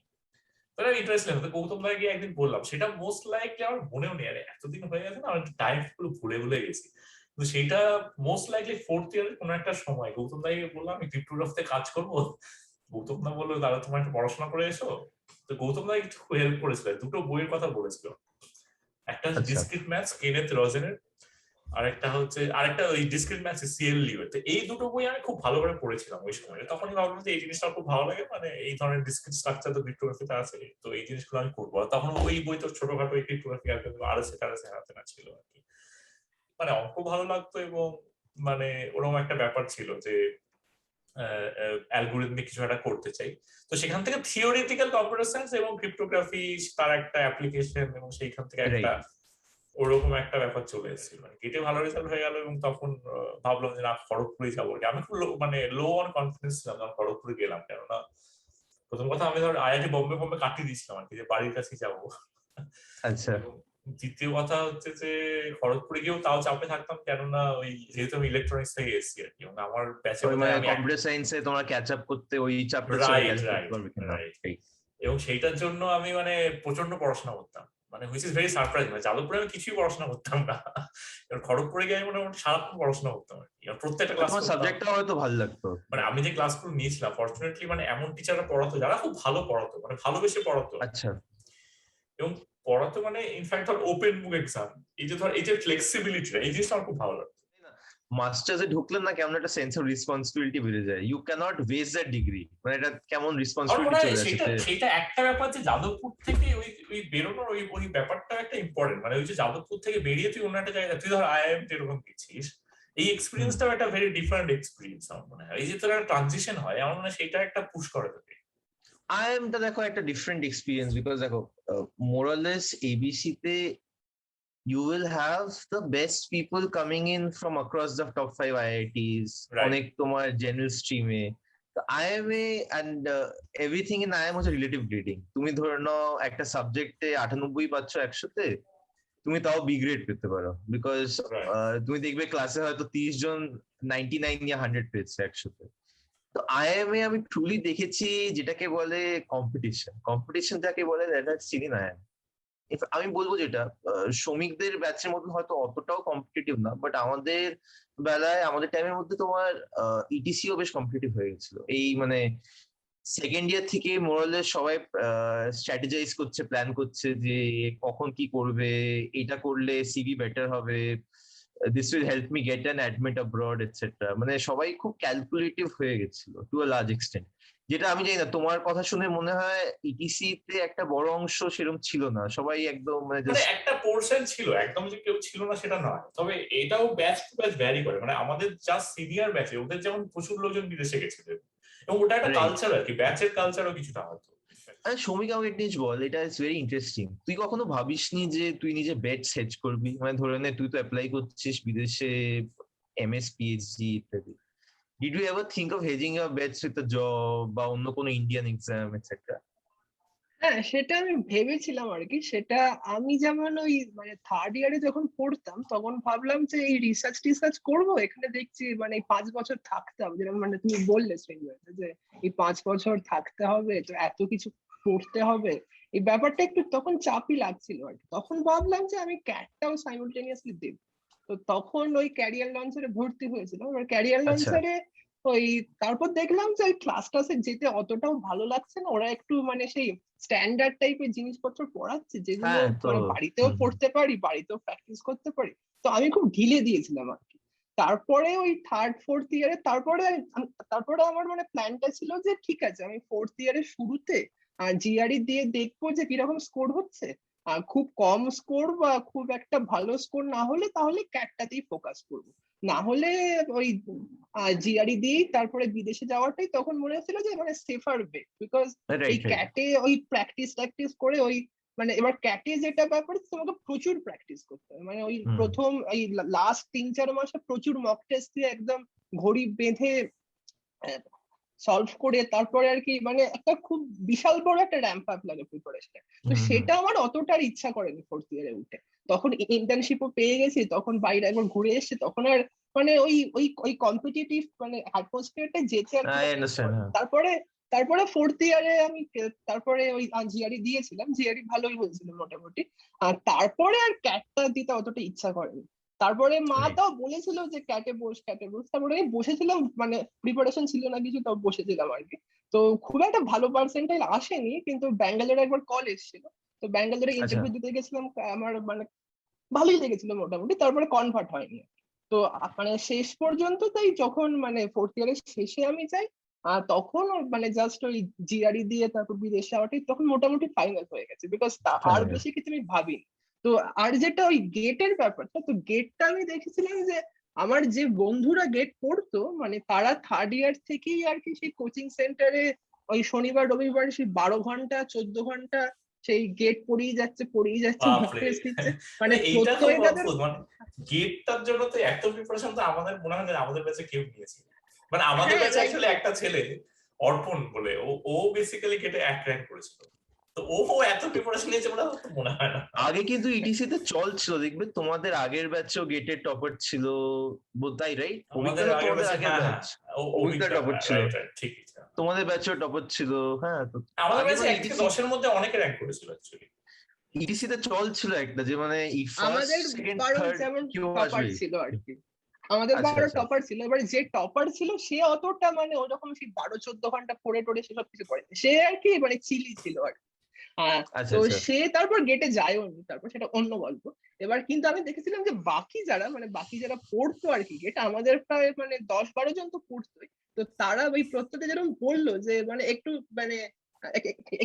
তাহলে ইন্টারেস্ট লাগতো, গৌতম দাকে গিয়ে একদিন বললাম, সেটা মোস্ট লাইকলি আমার মনেও নেই, আরে এতদিন হয়ে গেছে না, আমি টাইম পুরো ভুলে ভুলে গেছি, কিন্তু সেটা মোস্ট লাইকলি ফোর্থ ইয়ারের কোনো একটা সময় গৌতম দাকে বললাম আমি ক্রিপ্টোগ্রাফিতে কাজ করবো। গৌতম দা বললো দাদা তোমার একটু পড়াশোনা করে এসো। তো গৌতম দা একটু হেল্প করেছিল, দুটো বইয়ের কথা বলেছিল, একটা হচ্ছে আচ্ছা, ডিসক্রিট ম্যাথস কেনেথ রজেনের, আরেকটা ওই ডিসক্রিট ম্যাথস সিএল লিওর। তো এই দুটো বই আমি খুব ভালো করে পড়েছিলাম ওই সময়, তখনই ভাবলাম যে এই জিনিসটা খুব ভালো লাগে, মানে এই ধরনের ডিসক্রিট স্ট্রাকচার তো ক্রিপ্টোগ্রাফিতে আছে, তো এই জিনিসগুলো আমি করবো। আর তখন ওই বই তো ছোটখাটো এই ক্রিপ্টোগ্রাফি আর আছে হাতে না ছিল আর কি। মানে অঙ্ক ভালো লাগতো, এবং মানে ওরকম একটা ব্যাপার ছিল যে অ্যালগোরিদমিক কিছু একটা করতে চাই। তো সেখান থেকে থিওরিটিক্যাল কম্পিউটার সায়েন্স এবং ক্রিপ্টোগ্রাফি তার একটা অ্যাপ্লিকেশন, এবং সেইখান থেকে একটা রাইট। ওরকম একটা ব্যাপার চলে এসেছিল, মানে গেটে ভালো রেজাল্ট হয়ে গেল, এবং তখন ভাবলাম যে না খড়গপুরে যাবো। আমি খুব মানে লো অন কনফিডেন্স ছিলাম যখন খড়গপুরে গেলাম, কেননা প্রথম কথা আমি ধর আইআইটি বম্বে বম্বে কাটিয়ে দিয়েছিলাম আর কি, যে বাড়ির কাছে যাবো। আচ্ছা, দ্বিতীয় কথা হচ্ছে যে খড়গপুরে গিয়েও তাও চাপে থাকতাম, কেননা ওই যেহেতু আমি ইলেকট্রনিক্স থেকে এসেছি আর কি, এবং আমার ব্যাচে ওই বোধহয় মানে আমি কম্পিউটার সায়েন্সে তোমার ক্যাচ আপ করতে ওই চাপটা ছিল, রাইট ক্যাচ আপ করতে রাইট পারবে কিনা। রাইট এবং সেইটার জন্য আমি মানে প্রচন্ড পড়াশোনা করতাম, মানে হুইচ ইজ ভেরি সারপ্রাইজ। মানে যাদবপুরে আমি কিছুই পড়াশোনা করতাম না, এবার খড়গপুরে গিয়ে আমি মোটামুটি সারাক্ষণ পড়াশোনা করতাম আর কি, প্রত্যেকটা ক্লাস তোমার করতাম। সাবজেক্টটা হয়তো ভালো লাগতো। মানে আমি যে ক্লাসগুলো নিয়েছিলাম ফরচুনেটলি মানে এমন টিচাররা পড়াতো যারা খুব ভালো পড়াতো, মানে ভালোবেসে পড়াতো, আচ্ছা, এবং পড়াতো মানে ইনফ্যাক্ট ধর ওপেন বুক এক্সাম, এই যে ধর এই যে ফ্লেক্সিবিলিটি, এই জিনিসটা আমার খুব ভালো লাগতো। মাস্টার্সে ঢুকলেন না কেমন একটা সেন্স অফ রেসপন্সিবিলিটি বেড়ে যায়, you can't waste that degree, মানে এটা কেমন আমার মনে রেসপন্সিবিলিটি হয় চলে আসে। সেটা একটা ব্যাপার যে যাদবপুর থেকে ওই ওই বেরোনোর ওই ওই ব্যাপারটা একটা ইম্পর্টেন্ট, মানে ওই যে যাদবপুর থেকে বেরিয়ে তুই অন্য একটা জায়গায়, তুই ধর আইআইএম এরকম গেছিস, এই এক্সপিরিয়েন্সটাও একটা ভেরি ডিফারেন্ট এক্সপিরিয়েন্স আমার মনে হয়। এই যে তোর একটা ট্রানজিশন হয়, আমার মনে হয় সেটা একটা পুশ করে তোকে। আইএমটা দেখো একটা ডিফারেন্ট এক্সপিরিয়েন্স, বিকজ দেখো মোরালেস এবিসি তে you will have the best people coming in from across the top 5 IITs, Right. অনেক তোমার জেনারেল স্ট্রিমে। তো IMA and everything in IM হচ্ছে রিলেটিভ গ্রেডিং। তুমি ধরে নাও একটা সাবজেক্টে 98 পাচ্ছ 100-তে, তুমি তাও বি গ্রেড পেতে পারো, বিকজ Right. তুমি দেখবে ক্লাসে হয়তো 30 জন 99 ইয়া 100 পেয়েছে 100-তে। তো IMA আমি ট্রুলি দেখেছি যেটাকে বলে কম্পিটিশন, কম্পিটিশন যাকে বলে দ্যাট চিনি না। আমি বলবো যেটা শ্রমিকদের ব্যাচের মধ্যে হয়তো অতটাও কম্পিটিটিভ না, বাট আমাদের বেলায় আমাদের টাইমের মধ্যে তোমার ইটিসিও বেশ কম্পিটিটিভ হয়ে গেছিল। এই মানে সেকেন্ড ইয়ার থেকে মোরালে সবাই স্ট্র্যাটেজাইজ করছে, প্ল্যান করছে যে কখন কি করবে, এটা করলে সিভি বেটার হবে, this will help me get an admit abroad etcetera. মানে সবাই খুব ক্যালকুলেটিভ হয়ে গেছিল টু আ লার্জ এক্সটেন্ট, যেটা আমি জানি না, তোমার কথা শুনে মনে হয় ইটিসি তে একটা বড় অংশ সেরকম ছিল না, সবাই একদম মানে মানে একটা পোর্শন ছিল, একদম যে কেউ ছিল না সেটা নয়, তবে এটাও ব্যাচ টু ব্যাচ ভ্যারি করে। মানে আমাদের জাস্ট সিনিয়র ব্যাচে ওদের যেমন প্রচুর লোকজন বিদেশে গেছিলেন, এবং ওটা একটা কালচার আর কি, ব্যাচের কালচারও কিছুটা হয়তো। শ্রমিক আমাকে একটা জিনিস বল, এটা ইটস ভেরি ইন্টারেস্টিং। তুই কখনো ভাবিসনি যে তুই নিজে বেট সেট করবি? মানে ধরে নে তুই তো অ্যাপ্লাই করছিস বিদেশে, MS PhD ইত্যাদি। Did you ever think of hedging your bets with a job বা অন্য কোনো ইন্ডিয়ান এক্সাম এটসেট্রা? হ্যাঁ, সেটা আমি ভেবেছিলাম আর কি। সেটা আমি যেমন ওই মানে থার্ড ইয়ারে যখন পড়তাম তখন ভাবলাম যে এই রিসার্চ করবো, এখানে দেখছি মানে এই 5 বছর থাকতে হবে, যেরকম মানে তুমি বললে শ্রীনিবাস যে এই 5 বছর থাকতে হবে, তো এত কিছু পড়তে হবে, এই ব্যাপারটা একটু তখন চাপই লাগছিল আর কি। তখন ভাবলাম যে আমি ক্যাটটাও সাইমultaneously দেব। তো তখন ওই ক্যারিয়ার লঞ্চারে ভর্তি হয়েছিলাম। এবার ক্যারিয়ার আচ্ছা। লঞ্চারে ওই তারপর দেখলাম যে ওই ক্লাসে যেতে অতটাও ভালো লাগছে না, ওরা একটু মানে সেই স্ট্যান্ডার্ড টাইপের জিনিসপত্র পড়াচ্ছে যেগুলো হ্যাঁ তো মানে বাড়িতেও পড়তে পারি, বাড়িতেও প্র্যাকটিস করতে পারি। তো আমি খুব ঢিলে দিয়েছিলাম আর কি। তারপরে ওই থার্ড ফোর্থ ইয়ারে তারপরে আমার মানে প্ল্যানটা ছিল যে ঠিক আছে আমি ফোর্থ ইয়ারের শুরুতে জিআরই দিয়ে দেখবো যে কিরকম স্কোর হচ্ছে। খুব কম স্কোর বা খুব একটা ভালো স্কোর না হলে তাহলে ক্যাটটাতেই ফোকাস করবো, না হলে ওই জিআরই দিয়েই তারপরে বিদেশে যাওয়াটাই তখন মনে হচ্ছিল যে মানে সেফার বে। বিকজ এই রাইট রাইট। ক্যাটে ওই প্র্যাকটিস করে ওই মানে এবার ক্যাটে যেটা ব্যাপার তোমাকে প্রচুর প্র্যাকটিস করতে হবে, মানে ওই প্রথম এই লাস্ট 3-4 মাসে প্রচুর মক টেস্ট দিয়ে একদম ঘড়ি বেঁধে সলভ করে তারপরে আর কি মানে একটা খুব বিশাল বড় একটা র্যাম্প আপ লাগে প্রিপারেশনে। তো সেটা আমার অতটার ইচ্ছা করেনি ফোর্থ ইয়ারে উঠে। তখন ইন্টার্নশিপও পেয়ে গেছি, তখন বাইরে একবার ঘুরে এসেছি, তখন আর মানে ওই ওই ওই কম্পিটিটিভ মানে অ্যাটমসফিয়ারটা যেতে আর খুব আই একটা ইচ্ছে আন্ডারস্ট্যান্ড। করেনি। হ্যাঁ তারপরে তারপরে ফোর্থ ইয়ারে আমি তারপরে ওই জিআরই দিয়েছিলাম, জিআরই ভালোই হয়েছিল মোটামুটি। আর তারপরে আর ক্যাটটা দিতে অতটা ইচ্ছা করেনি। তারপরে মা রাইট। তাও বলেছিল যে ক্যাটে বস, তারপরে আমি বসেছিলাম, মানে প্রিপারেশন ছিল না কিছু, তাও বসেছিলাম আর কি। তো খুব একটা ভালো পার্সেন্টাইল আসেনি, কিন্তু ব্যাঙ্গালোরে একবার কল এসেছিল, তো ব্যাঙ্গালোরে আচ্ছা ইন্টারভিউ দিতে গেছিলাম, আমার মানে ভালোই লেগেছিল মোটামুটি, তারপরে কনভার্ট হয়নি। তো মানে শেষ পর্যন্ত তাই যখন মানে ফোর্থ ইয়ারের শেষে আমি যাই তখন মানে জাস্ট ওই জিআরই দিয়ে তারপর বিদেশ যাওয়াটাই তখন মোটামুটি ফাইনাল হয়ে গেছে, বিকজ আর ফাইনাল। বেশি কিছু আমি ভাবিনি। তো আর যেটা ওই গেটের ব্যাপারটা, তো গেটটা আমি দেখেছিলাম যে আমার যে বন্ধুরা গেট পড়তো মানে তারা থার্ড ইয়ার থেকেই আর কি সেই কোচিং সেন্টারে ওই শনিবার রবিবার সেই 12 ঘন্টা 14 ঘন্টা সেই গেট পড়েই যাচ্ছে মক বাপরে, টেস্ট দিচ্ছে, মানে মানে এইটা খুব প্রত্যেকে তাদের। অদ্ভুত। মানে গেটটার জন্য তো এত প্রিপারেশন তো আমাদের মনে হয় না আমাদের ব্যাচে কেউ নিয়েছে। মানে আমাদের হ্যাঁ ব্যাচে রাইট অ্যাকচুয়ালি রাইট। একটা ছেলে অর্পণ বলে, ও বেসিক্যালি গেটে 1 র্যাঙ্ক করেছিল। তো ও এত প্রিপারেশন নিয়েছে বলে আমার তো মনে হয় না। আগে কিন্তু ইটিসি তে চল ছিল, দেখবে তোমাদের আগের ব্যাচও গেটের টপার ছিল তাই রাইট? আমাদের অভিজ্ঞতা আগের তোমাদের ব্যাচে, আগের হ্যাঁ ব্যাচ, হ্যাঁ, অভিজ্ঞতা অভিজ্ঞতা, টপার ছিল, রাইট রাইট, ঠিকই। তোমাদের ব্যাচও টপার ছিল। হ্যাঁ তো আমাদের আগে ব্যাচে মানে 1 থেকে 10-এর মধ্যে অনেকে র্যাঙ্ক করেছিল অ্যাকচুয়ালি। ইটিসি তে চল ছিল একটা যে মানে এই ফার্স্ট আমাদের সেকেন্ড 12 থার্ড যেমন কেউ টপার আসবে। ছিল আর কি, আমাদের আচ্ছা 12 আচ্ছা। টপার ছিল। এবার যে টপার ছিল সে অতটা মানে ওরকম সেই 12-14 ঘন্টা পড়ে টড়ে সেসব কিছু করেনি, সে আর কি মানে চিলি ছিল আর কি। আচ্ছা তো আচ্ছা। সে তারপর গেটে যায়ও নি, তারপর সেটা অন্য গল্প। এবার কিন্তু আমি দেখেছিলাম যে বাকি যারা পড়তো আর কি গেট, আমাদের প্রায় মানে 10-12 জন তো পড়তোই। তো তারা ওই প্রত্যেকে যেরকম বললো যে মানে একটু মানে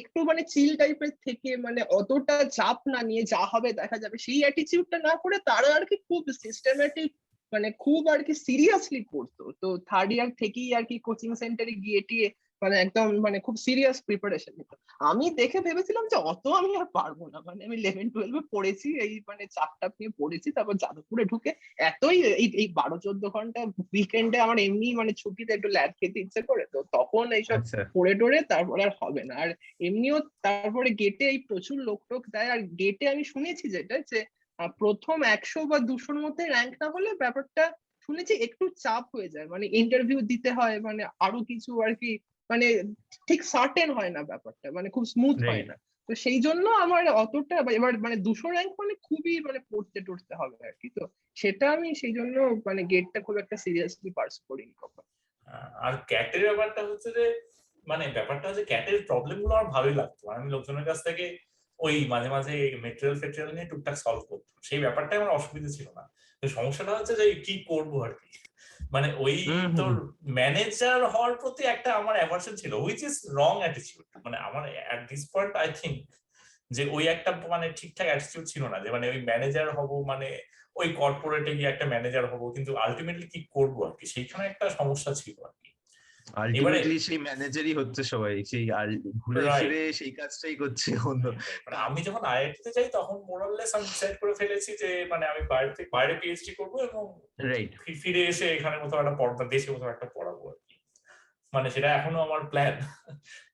একটু মানে চিল টাইপের থেকে মানে অতটা চাপ না নিয়ে যা হবে দেখা যাবে সেই অ্যাটিটিউডটা না করে তারা আর কি খুব সিস্টেম্যাটিক মানে খুব আর কি সিরিয়াসলি পড়তো। তো থার্ড ইয়ার থেকেই আর কি কোচিং সেন্টারে গিয়ে টিয়ে মানে একদম মানে খুব সিরিয়াস প্রিপারেশন নিত। আমি দেখে ভেবেছিলাম যে অত আমি আর পারবো না, মানে আমি 11-12 পড়েছি এই মানে চাপটাপ নিয়ে পড়েছি, তারপর যাদবপুরে ঢুকে এতই এই 12-14 ঘন্টা উইকেন্ডে আমার এমনি মানে ছুটিতে একটু ল্যাদ খেতে ইচ্ছে করে, তো তখন এইসব আচ্ছা পড়ে টড়ে তারপরে আর হবে না। আর এমনিও তারপরে গেটে এই প্রচুর লোক টোক দেয়, আর গেটে আমি শুনেছি যেটা যে প্রথম 100 বা 200-র মধ্যে র্যাঙ্ক না হলে ব্যাপারটা শুনেছি একটু চাপ হয়ে যায়, মানে ইন্টারভিউ দিতে হয়, মানে আরো কিছু আর কি মানে ঠিক সার্টেন হয় না ব্যাপারটা, মানে খুব স্মুথ হয় রাইট। না। তো সেই জন্য আমার অতটা এবার মানে 200 র্যাঙ্ক মানে খুবই মানে পড়তে টড়তে হবে আর কি। তো সেটা আমি সেই জন্য মানে গেটটা খুব একটা সিরিয়াসলি পার্সু করিনি কখনো। আর ক্যাটের ব্যাপারটা হচ্ছে যে মানে ব্যাপারটা হচ্ছে ক্যাটের প্রবলেম গুলো আমার ভালোই লাগতো। আমি লোকজনের কাছ থেকে ওই মাঝে মাঝে মেটেরিয়াল নিয়ে টুকটাক সলভ করতাম, সেই ব্যাপারটাই আমার অসুবিধা ছিল না। তো সমস্যাটা হচ্ছে যে কি করবো আর কি, মানে ওই তোর ম্যানেজার হওয়ার প্রতি একটা আমার অ্যাভারশন ছিল, হুইচ ইজ রং অ্যাটিটিউড। মানে আমার at this point I think যে ওই একটা মানে ঠিকঠাক অ্যাটিটিউড ছিল না, যে মানে ওই ম্যানেজার হব মানে ওই কর্পোরেটে গিয়ে একটা ম্যানেজার হব, কিন্তু আলটিমেটলি কি করবো আর কি, সেইখানে একটা সমস্যা ছিল আর কি। এবারে আলটিমেটলি সেই ম্যানেজারই হচ্ছে সবাই, সেই আর ঘুরে রাইট, ফিরে সেই কাজটাই করছে অন্য মানে আমি যখন আইআইটি তে যাই তখন মোরাললেস আমি ডিসাইড করে ফেলেছি যে মানে আমি বাইরে পিএইচডি করবো এবং রাইট। ফিরে এসে এখানে কোথাও একটা পড়া, দেশে কোথাও একটা পড়াবো আর কি। মানে সেটা এখনো আমার প্ল্যান,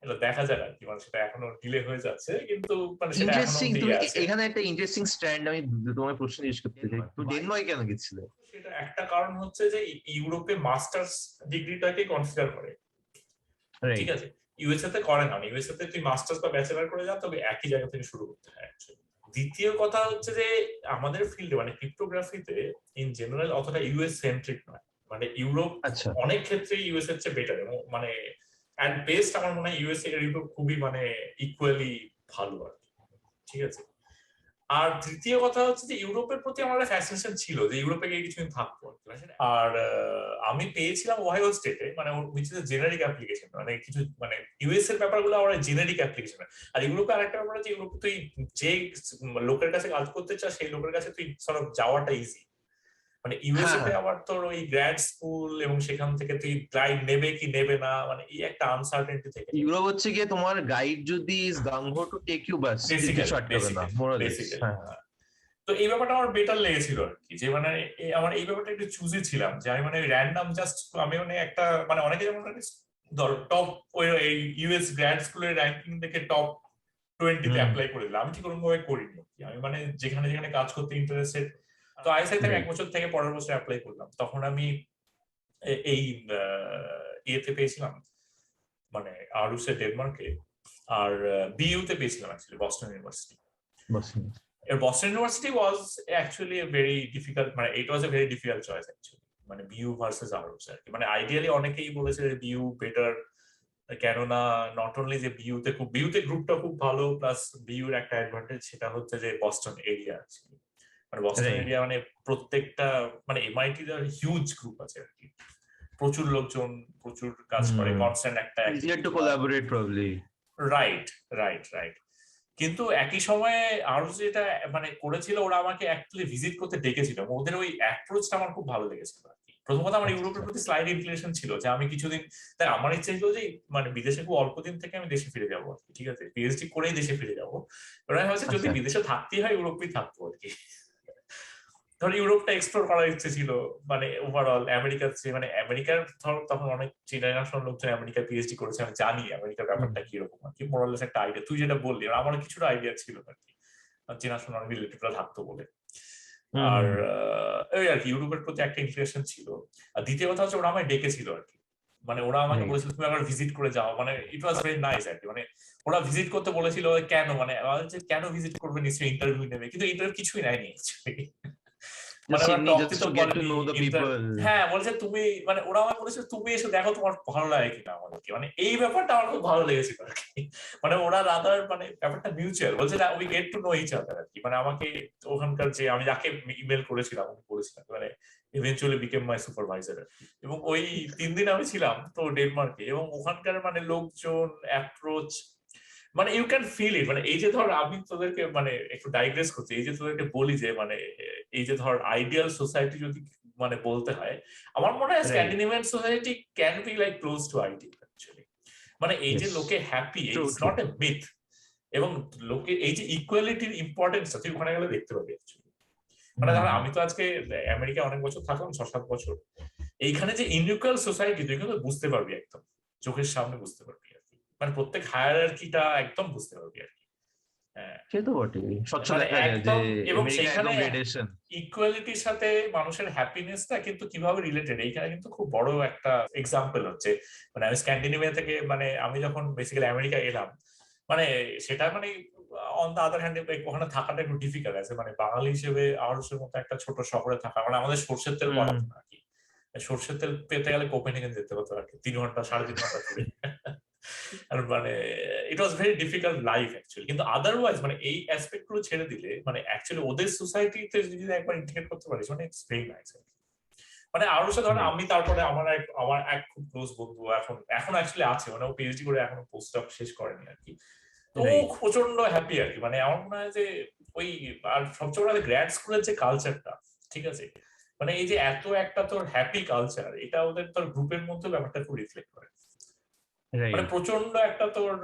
এটা দেখা যাক আর কি, মানে সেটা এখনো ডিলে হয়ে যাচ্ছে, কিন্তু মানে সেটা এখনো ইন্টারেস্টিং, তুমি আছে। এখানে একটা ইন্টারেস্টিং স্ট্যান্ড আমি তোমার প্রশ্ন জিজ্ঞেস করতে চাই, তুমি ডেনমার্কে কেন গেছিলে? সেটা একটা কারণ হচ্ছে যে ইউরোপে মাস্টার্স ডিগ্রিটাকে কনসিডার করে, ঠিক রাইট। আছে, ইউএসএ তে করে না। ইউএসএ তে তুই মাস্টার্স বা ব্যাচেলার করে যা, তবে একই জায়গা থেকে শুরু করতে হয় actually। দ্বিতীয় কথা হচ্ছে যে আমাদের ফিল্ডে মানে ক্রিপ্টোগ্রাফিতে ইন জেনারেল অতটা ইউএস সেন্ট্রিক নয়, মানে ইউরোপ আচ্ছা। অনেক ক্ষেত্রে ইউএস এর চেয়ে বেটার, এবং মানে অ্যাট বেস্ট আমার মনে হয় ইউএস এর ইউরোপ খুবই মানে ইকুয়ালি ভালো আর কি, ঠিক আছে। আর তৃতীয় কথা হচ্ছে যে ইউরোপের প্রতি আমার একটা ফ্যাসিনেশন ছিল যে ইউরোপে গিয়ে কিছুদিন থাকবো আর কি। আর আমি পেয়েছিলাম ওহাইও স্টেটে, মানে উইচ ইজ জেনারিক অ্যাপ্লিকেশন, মানে কিছু মানে ইউএস এর ব্যাপারগুলো আমার জেনারিক অ্যাপ্লিকেশন। আর ইউরোপে আরেকটা ব্যাপার আছে, ইউরোপে তুই যে লোকের কাছে কাজ করতে চাস সেই লোকের কাছে তুই সব যাওয়াটা ইজি। মানে ইউএসএ তে হ্যাঁ, আবার তোর ওই গ্র্যাড স্কুল এবং সেখান থেকে তুই গাইড নেবে কি নেবে না, মানে এই একটা আনসার্টেনটি থেকে ইউরোপ হচ্ছে গিয়ে তোমার গাইড যদি ইজ গাঙ্গো টু টেক ইউ, বাস কিছু বেসিক্যালি আটকাবে না মোরালেস। বেসিক্যালি। হ্যাঁ। তো এই ব্যাপারটা আমার বেটার লেগেছিল আর কি, যে মানে আমার এই ব্যাপারটা একটু চুজি ছিলাম যে আমি মানে র্যান্ডম জাস্ট আমি মানে একটা মানে অনেকে যেমন ধর টপ ওই ইউএস গ্র্যাড স্কুলের র্যাঙ্কিং দেখে টপ 20-তে হুম। অ্যাপ্লাই করে দিলাম, আমি ঠিক ওরকম ভাবে করিনি। আমি মানে যেখানে যেখানে কাজ করতে ইন্টারেস্টেড, তো আইএসআই থেকে এক রাইট। বছর থেকে পরের বছর অ্যাপ্লাই করলাম, তখন আমি এই ইয়েতে পেয়েছিলাম, মানে আরুসে ডেনমার্কে, আর বিইউতে পেয়েছিলাম actually Boston university. Boston University was actually a very difficult, মানে it was a very difficult choice actually, মানে BU ভার্সেস আরউস আর কি। মানে আইডিয়ালি অনেকেই বলেছে যে BU বেটার, কেননা নট অনলি যে বিউতে গ্রুপটা খুব ভালো, প্লাস বিউর একটা অ্যাডভান্টেজ সেটা হচ্ছে যে বস্টন এরিয়া আছে, মানে বস্টন রাইট। এরিয়া মানে প্রত্যেকটা মানে এমআইটি হিউজ গ্রুপ আছে আর কি, প্রচুর লোকজন প্রচুর কাজ করে, কনস্ট্যান্ট একটা easier two collaborate probably. Right right right. কিন্তু একই সময়ে আরো যেটা মানে করেছিল, ওরা আমাকে অ্যাকচুয়ালি ভিজিট করতে ডেকেছিল, ওদের ওই অ্যাপ্রোচটা আমার খুব ভালো লেগেছিল আর কি। প্রথমত আমার ইউরোপের প্রতি স্লাইড ইনক্লিনেশন ছিল যে আমি কিছুদিন, তাই আমার ইচ্ছা ছিল যে মানে বিদেশে খুব অল্প দিন থেকে আমি দেশে ফিরে যাবো আর কি, ঠিক আছে, পিএইচডি করেই দেশে ফিরে যাবো। ওরা হচ্ছে যদি বিদেশে থাকতেই হয় ইউরোপেই থাকবো আর কি। ধর ইউরোপটা এক্সপ্লোর করার ইচ্ছে ছিল, মানে ওভারঅল আমেরিকার চেয়ে, মানে আমেরিকার ধর তখন অনেক জেনারেশন লোকজন আমেরিকা পিএইচডি করেছে, আমি জানি আমেরিকার ব্যাপারটা কিরকম আর কি, মোরালেস একটা আইডিয়া তুই যেটা বললি, আর আমার কিছুটা আইডিয়া ছিল আর কি, চেনাশোনা রিলেটিভরা থাকতো বলে। আর ওই আর কি ইউরোপের প্রতি একটা ইন্টারেকশন ছিল। আর দ্বিতীয় কথা হচ্ছে ওরা আমায় ডেকেছিল আর কি, মানে ওরা আমাকে বলেছিল তুমি একবার ভিজিট করে যাও, মানে ইট ওয়াজ ভেরি নাইস আর কি। মানে ওরা ভিজিট করতে বলেছিল, কেন মানে কেন ভিজিট করবে, নিশ্চয়ই ইন্টারভিউ নেবে, কিন্তু ইন্টারভিউ কিছুই নেয়নি অ্যাকচুয়ালি। মানে ওরা টকতে তো বলেনি, হ্যাঁ বলেছে তুমি, মানে ওরা আমায় বলেছে তুমি এসে দেখো তোমার ভালো লাগে কিনা আমাদেরকে, মানে এই ব্যাপারটা আমার খুব ভালো লেগেছিল আর কি। মানে ওরা রাদার মানে ব্যাপারটা মিউচুয়াল, বলছে না we get to know each other আর কি। মানে আমাকে ওখানকার যে আমি যাকে ইমেল করেছিলাম আমি বলেছিলাম, মানে ইভেনচুয়ালি বিকেম মাই সুপারভাইজার। এবং ওই 3 দিন আমি ছিলাম তো ডেনমার্কে, এবং ওখানকার মানে লোকজন অ্যাপ্রোচ, মানে ইউ ক্যান ফিল ইট। মানে এই যে ধর আমি তোদেরকে মানে একটু ডাইগ্রেস করছি, এই যে তোদেরকে বলি যে মানে এই যে ধর আইডিয়াল সোসাইটি যদি মানে বলতে হয়, আমার মনে হয় Scandinavian society can be like close two IT actually. মানে এই যে লোকে happy, it's not a myth. এবং লোকে এই যে ইকুয়ালিটির ইম্পর্টেন্সটা তুই ওখানে গেলে দেখতে পাবি অ্যাকচুয়ালি। মানে ধর আমি তো আজকে আমেরিকায় অনেক বছর থাকলাম, 6-7 বছর, এইখানে যে ইনইকুয়াল সোসাইটি তুই কিন্তু বুঝতে পারবি, একদম চোখের সামনে বুঝতে পারবি আর কি। মানে প্রত্যেক হায়ারার্কিটা একদম বুঝতে পারবি আর কি। সে তো বটেই, স্বচ্ছ দেখা যায় যে একদম, এবং আমেরিকা সেখানে একদম গ্রেডেশন। ইকুয়ালিটির সাথে মানুষের হ্যাপিনেসটা কিন্তু কিভাবে রিলেটেড, এইখানে কিন্তু খুব বড় একটা এক্সাম্পল হচ্ছে। মানে আমি স্ক্যান্ডিনেভিয়া থেকে মানে আমি যখন বেসিক্যালি আমেরিকা এলাম, মানে সেটা মানে অন দা আদার হ্যান্ড ওখানে থাকাটা একটু ডিফিকাল্ট আছে, মানে বাঙালি হিসেবে আরসের মতো একটা ছোট শহরে থাকা, মানে আমাদের সর্ষের তেল বাড়াতো না আর কি। সর্ষের তেল পেতে গেলে কোপেনহেগেন যেতে হতো আর কি, 3 ঘন্টা 3.5 ঘন্টা ঘুরে। আর মানে it was very difficult life actually. কিন্তু আদারওয়াইজ মানে এই অ্যাসপেক্ট গুলো ছেড়ে দিলে মানে অ্যাকচুয়ালি ওদের সোসাইটিতে যদি একবার ইন্টিগ্রেট করতে পারিস, মানে ইটস ভেরি নাইস। মানে আরো সে ধরেন আমি তারপরে আমার এক খুব ক্লোজ বন্ধু এখন এখন অ্যাকচুয়ালি আছে, মানে ও পিএইচডি করে এখনো পোস্ট ডক শেষ করেনি আর কি। তো ও প্রচন্ড হ্যাপি আর কি। মানে আমার মনে হয় যে ওই আর সবচেয়ে বড় গ্র্যাড স্কুলের যে কালচারটা, ঠিক আছে, মানে এই যে এত একটা তোর হ্যাপি কালচার, এটা ওদের তোর গ্রুপের মধ্যে ব্যাপারটা খুব রিফ্লেক্ট করে। রাইট প্রচন্ড একটা তোর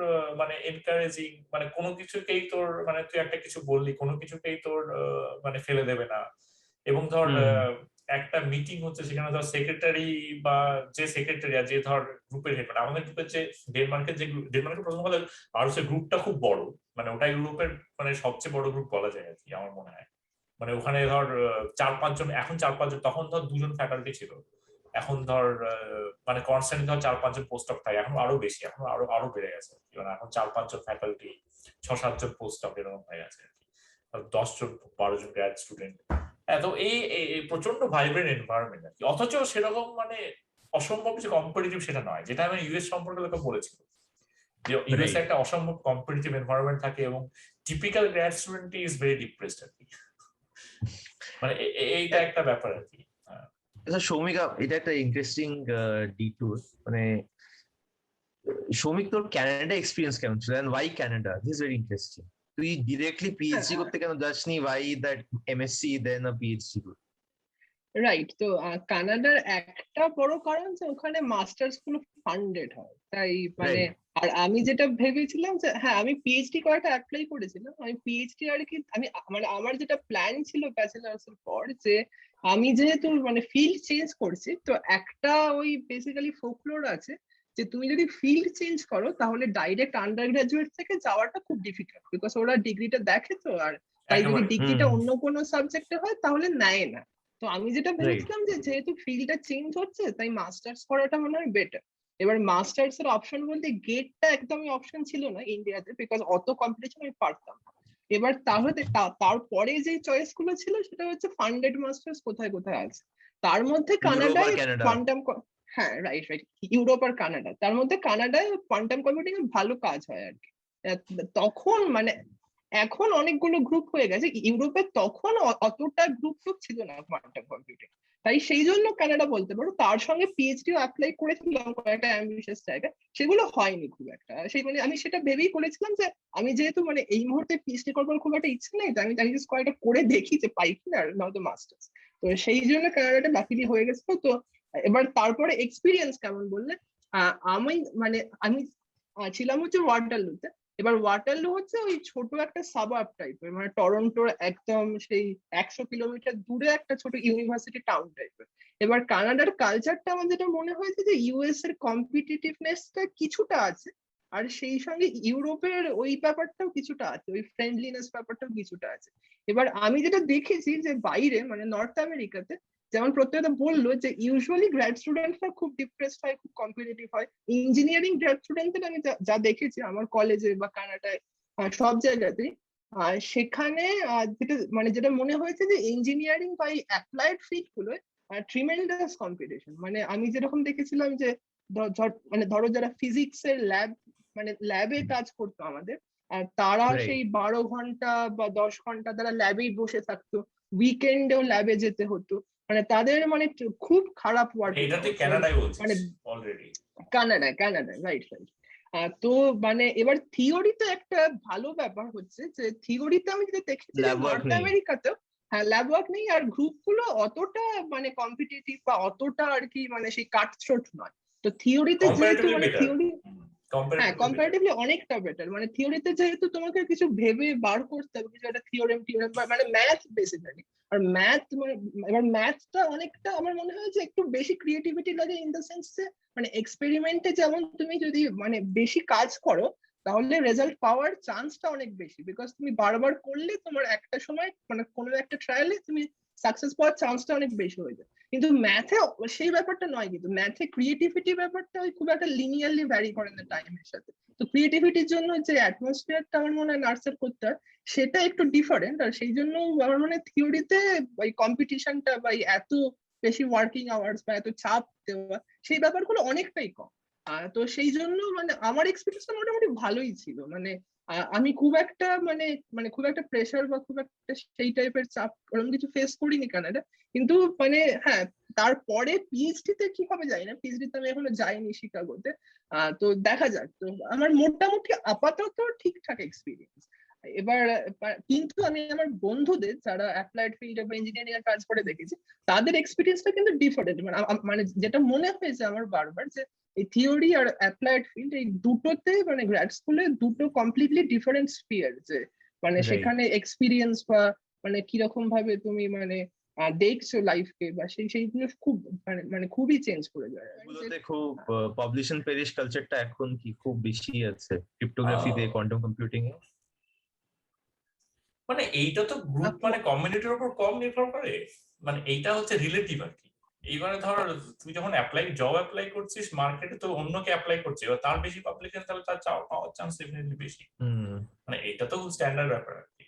মানে এনকারেজিং, মানে কোনো কিছুকেই তোর মানে তুই একটা কিছু বললি কোনো কিছুকেই তোর মানে ফেলে দেবে না। এবং ধর একটা মিটিং হচ্ছে সেখানে ধর সেক্রেটারি বা যে সেক্রেটারি আর যে ধর গ্রুপের হেড, মানে আমাদের গ্রুপের যে ডেনমার্কের প্রথম কথা আর হচ্ছে গ্রুপটা খুব বড়, মানে ওটাই ইউরোপের মানে সবচেয়ে বড় গ্রুপ বলা যায় আর কি আমার মনে হয়। মানে ওখানে ধর 4-5 জন, এখন 4-5 জন, তখন ধর 2 জন ফ্যাকাল্টি ছিল, এখন ধর মানে কনস্ট্যান্ট ধর 4-5 জন পোস্ট ডক থাকে, এখন আরো বেশি, এখন আরো আরো বেড়ে গেছে আর কি। মানে এখন 4-5 জন ফ্যাকাল্টি, 6-7 জন পোস্ট ডক এরকম হয়ে গেছে আর কি, 10-12 জন গ্র্যাড স্টুডেন্ট। তো এই প্রচন্ড ভাইব্রেন্ট এনভায়রনমেন্ট আর কি। অথচ সেরকম মানে অসম্ভব যে কম্পিটিটিভ সেটা নয়, যেটা আমি ইউএস সম্পর্কে তোকে বলেছি যে ইউএস একটা অসম্ভব কম্পিটিটিভ এনভায়রনমেন্ট থাকে এবং typical grad student is very depressed আর কি। মানে এইটা একটা ব্যাপার আর কি। আচ্ছা সৌমিকা, এটা একটা ইন্টারেস্টিং ডিটুর, মানে সৌমিক তোর কানাডা এক্সপিরিয়েন্স কেমন ছিল, and why Canada? This is very interesting. তুই ডিরেক্টলি পিএইচডি করতে কেন যাসনি? Why that MSc then a PhD? Right, তো কানাডার একটা বড় কারণ যে ওখানে মাস্টার্স গুলো ফান্ডেড হয়, তাই মানে আর আমি যেটা ভেবেছিলাম যে হ্যাঁ আমি পিএইচডি করাটা অ্যাপ্লাই করেছিলাম, আমি পিএইচডি আর কি আমি মানে আমার যেটা প্ল্যান ছিল ব্যাচেলার্স এর পর, যে আমি যেহেতু মানে ফিল্ড চেঞ্জ করছি, তো একটা ওই বেসিক্যালি ফোকলোর আছে যে তুমি যদি ফিল্ড চেঞ্জ করো তাহলে ডাইরেক্ট আন্ডার গ্রাজুয়েট থেকে যাওয়াটা খুব ডিফিকাল্ট, বিকজ ওরা ডিগ্রিটা দেখে তো, আর তাই যদি ডিগ্রিটা অন্য কোনো সাবজেক্টে হয় তাহলে নেয় না। তো আমি যেটা ভেবেছিলাম যে যেহেতু ফিল্ডটা চেঞ্জ হচ্ছে তাই মাস্টার্স করাটা মনে হয় বেটার। এবার মাস্টার্স এর অপশন বলতে গেটটা একদমই অপশন ছিল না ইন্ডিয়াতে, বিকজ অত কম্পিটিশন আমি পারতাম না। এবার তাহলে তারপরে যে চয়েস গুলো ছিল সেটা হচ্ছে ফান্ডেড মাস্টার্স কোথায় কোথায় আছে, তার মধ্যে কানাডায় কোয়ান্টাম, হ্যাঁ রাইট রাইট, ইউরোপ আর কানাডা, তার মধ্যে কানাডায় কোয়ান্টাম কম্পিউটিং এ ভালো কাজ হয় আর কি। তখন মানে এখন অনেকগুলো গ্রুপ হয়ে গেছে, ইউরোপে তখন অতটা গ্রুপ টুপ ছিল না কোয়ান্টাম কম্পিউটিং, তাই সেই জন্য কানাডা বলতে পারো। তার সঙ্গে পিএইচডিও অ্যাপ্লাই করেছিলাম কয়েকটা অ্যাম্বিশিয়াস জায়গায়, সেগুলো হয়নি খুব একটা। সেই মানে আমি সেটা ভেবেই করেছিলাম যে আমি যেহেতু মানে এই মুহূর্তে পিএইচডি করবার খুব একটা ইচ্ছে নেই, আমি জাস্ট কয়েকটা করে দেখি যে পাই কিনা, আর নয়তো মাস্টার্স। তো সেই জন্য কানাডাটা বাকিলি হয়ে গেছে। তো এবার তারপরে এক্সপিরিয়েন্স কেমন বললে, আমি মানে আমি ছিলাম হচ্ছে ওয়াটারলুতে। এবার ওয়াটারলু হচ্ছে ওই ছোট একটা সাবার্ব টাইপের, মানে টরন্টোর একদম সেই 100 কিলোমিটার দূরে একটা ছোট ইউনিভার্সিটি টাউন টাইপের। এবার কানাডার কালচারটা আমার যেটা মনে হয়েছে যে ইউএস এর কম্পিটিটিভনেসটা কিছুটা আছে, আর সেই সঙ্গে ইউরোপের ওই ব্যাপারটাও কিছুটা আছে, ওই ফ্রেন্ডলিনেস ব্যাপারটাও কিছুটা আছে। এবার আমি যেটা দেখেছি যে বাইরে মানে নর্থ আমেরিকাতে, যেমন প্রত্যেকটা বললো যে ইউজুয়ালি গ্র্যাড স্টুডেন্টরা খুব ডিপ্রেসড হয়, খুব কম্পিটিটিভ হয়। ইঞ্জিনিয়ারিং গ্র্যাড স্টুডেন্টদের আমি যা দেখেছি আমার কলেজে বা কানাডায় সব জায়গাতেই, সেখানে যেটা মানে যেটা মনে হয়েছে যে ইঞ্জিনিয়ারিং বা অ্যাপ্লাইড ফিল্ড গুলোয় ট্রিমেন্ডাস কম্পিটিশন। মানে আমি যেরকম দেখেছিলাম যে মানে ধরো যারা ফিজিক্স এর মানে ল্যাবে কাজ করতো আমাদের, আর তারা সেই 12 ঘন্টা বা 10 ঘন্টা তারা ল্যাবেই বসে থাকতো, উইকেন্ডেও ল্যাবে যেতে হতো, মানে তাদের মানে খুব খারাপ ওয়ার্ক। এটা তুই কানাডায় বলছিস মানে অলরেডি? কানাডায় রাইট রাইট। তো মানে এবার থিওরিতে একটা ভালো ব্যাপার হচ্ছে যে থিওরিতে আমি যেটা দেখেছি যে নর্থ আমেরিকাতেও হ্যাঁ ল্যাব ওয়ার্ক নেই, আর গ্রুপ গুলো অতটা মানে কম্পিটিটিভ বা অতটা আর কি মানে সেই কাটছট নয়। তো থিওরিতে যেহেতু মানে থিওরি হ্যাঁ কম্পারেটিভলি অনেকটা বেটার, মানে থিওরিতে যেহেতু তোমাকে কিছু ভেবে বার করতে হবে, কিছু একটা থিওরেম বা মানে ম্যাথ বেসিক্যালি, আর ম্যাথ মানে এবার ম্যাথটা অনেকটা আমার মনে হয় যে একটু বেশি ক্রিয়েটিভিটি লাগে, ইন দ্য সেন্স যে মানে এক্সপেরিমেন্টে যেমন তুমি যদি মানে বেশি কাজ করো তাহলে রেজাল্ট পাওয়ার চান্সটা অনেক বেশি, বিকজ তুমি বারবার করলে তোমার একটা সময় মানে কোনো একটা ট্রায়ালে তুমি সাকসেস পাওয়ার চান্সটা অনেক বেশি হয়ে যায়। কিন্তু ম্যাথে সেই ব্যাপারটা নয়, কিন্তু ম্যাথে ক্রিয়েটিভিটি ব্যাপারটা ওই খুব একটা লিনিয়ারলি ভ্যারি করে না টাইমের সাথে। তো ক্রিয়েটিভিটির জন্য যে অ্যাটমসফিয়ারটা আমার মনে হয় নার্চার করতে হয় সেটা একটু ডিফারেন্ট, আর সেই জন্য আমার মনে হয় থিওরিতে ওই কম্পিটিশনটা বা এত বেশি ওয়ার্কিং আওয়ার্স বা এত চাপ দেওয়া সেই ব্যাপারগুলো অনেকটাই কম। তো সেই জন্য মানে আমার এক্সপিরিয়েন্সটা মোটামুটি ভালোই ছিল। মানে আমি খুব একটা মানে মানে খুব একটা প্রেশার বা খুব একটা সেই টাইপের চাপ ওরকম কিছু ফেস করিনি কানাডা। কিন্তু মানে হ্যাঁ তারপরে পিএইচডি তে কি হবে জানি না, পিএইচডি তে আমি এখনো যাইনি শিকাগোতে। তো দেখা যাক। তো আমার মোটামুটি আপাতত ঠিকঠাক এক্সপিরিয়েন্স। এবার কিন্তু আমি আমার বন্ধুদের যারা অ্যাপ্লাইড ফিল্ডে বা ইঞ্জিনিয়ারিং এর কাজ করে দেখেছি তাদের এক্সপিরিয়েন্সটা কিন্তু ডিফারেন্ট। মানে যেটা মনে হয়েছে আমার বারবার যে এই থিওরি আর অ্যাপ্লাইড ফিল্ড এই দুটোতে মানে গ্র্যাড স্কুলে দুটো কমপ্লিটলি ডিফারেন্ট স্পিয়ার, যে মানে সেখানে এক্সপিরিয়েন্স বা মানে কিরকম ভাবে তুমি মানে দেখছো লাইফকে বা সেইগুলো খুব মানে খুবই চেঞ্জ করে যায়। ওগুলোতে খুব পাবলিশ এন্ড পেরিশ কালচারটা এখন কি খুব বেশি আছে ক্রিপ্টোগ্রাফিতে, কোয়ান্টাম কম্পিউটিং এ। মানে এইটা তো গ্রুপ মানে কমিউনিটির উপর কম নির্ভর করে, মানে এইটা হচ্ছে রিলেটিভ আর কি। এইবারে ধর তুই যখন জব অ্যাপ্লাই করছিস মার্কেটে, তো অন্যকে অ্যাপ্লাই করছে, এবার তার বেশি পাবলিকেশন, তাহলে তার পাওয়ার চান্স ডেফিনেটলি বেশি। মানে এটা তো স্ট্যান্ডার্ড ব্যাপার আর কি।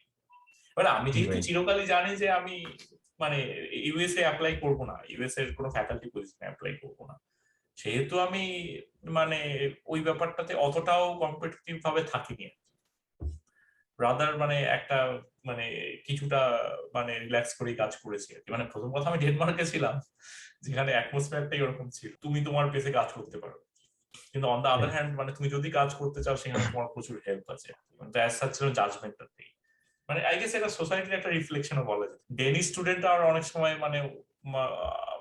এবার আমি যেহেতু চিরকালই জানি যে আমি মানে ইউএসএ অ্যাপ্লাই করব না, ইউএস এর কোনো ফ্যাকাল্টি পজিশনে অ্যাপ্লাই করব না, সেহেতু আমি মানে ওই ব্যাপারটাতে অতটাও কম্পিটিটিভ ভাবে থাকিনি। রাদার মানে একটা মানে কিছুটা মানে রিল্যাক্স করে কাজ করেছি আর কি। মানে প্রথম কথা আমি ডেনমার্কে ছিলাম, যেখানে অ্যাটমসফিয়ারটাই ওরকম ছিল, তুমি তোমার পেসে কাজ করতে পারো, কিন্তু অন দ্য আদার হ্যান্ড মানে তুমি যদি কাজ করতে চাও সেখানে তোমার প্রচুর হেল্প আছে, কিন্তু অ্যাজ সাচ ছিল জাজমেন্টাল নেই। মানে আই গেস এটা সোসাইটির একটা রিফ্লেকশনও বলা যায়। ডেনিশ স্টুডেন্ট আর অনেক সময় মানে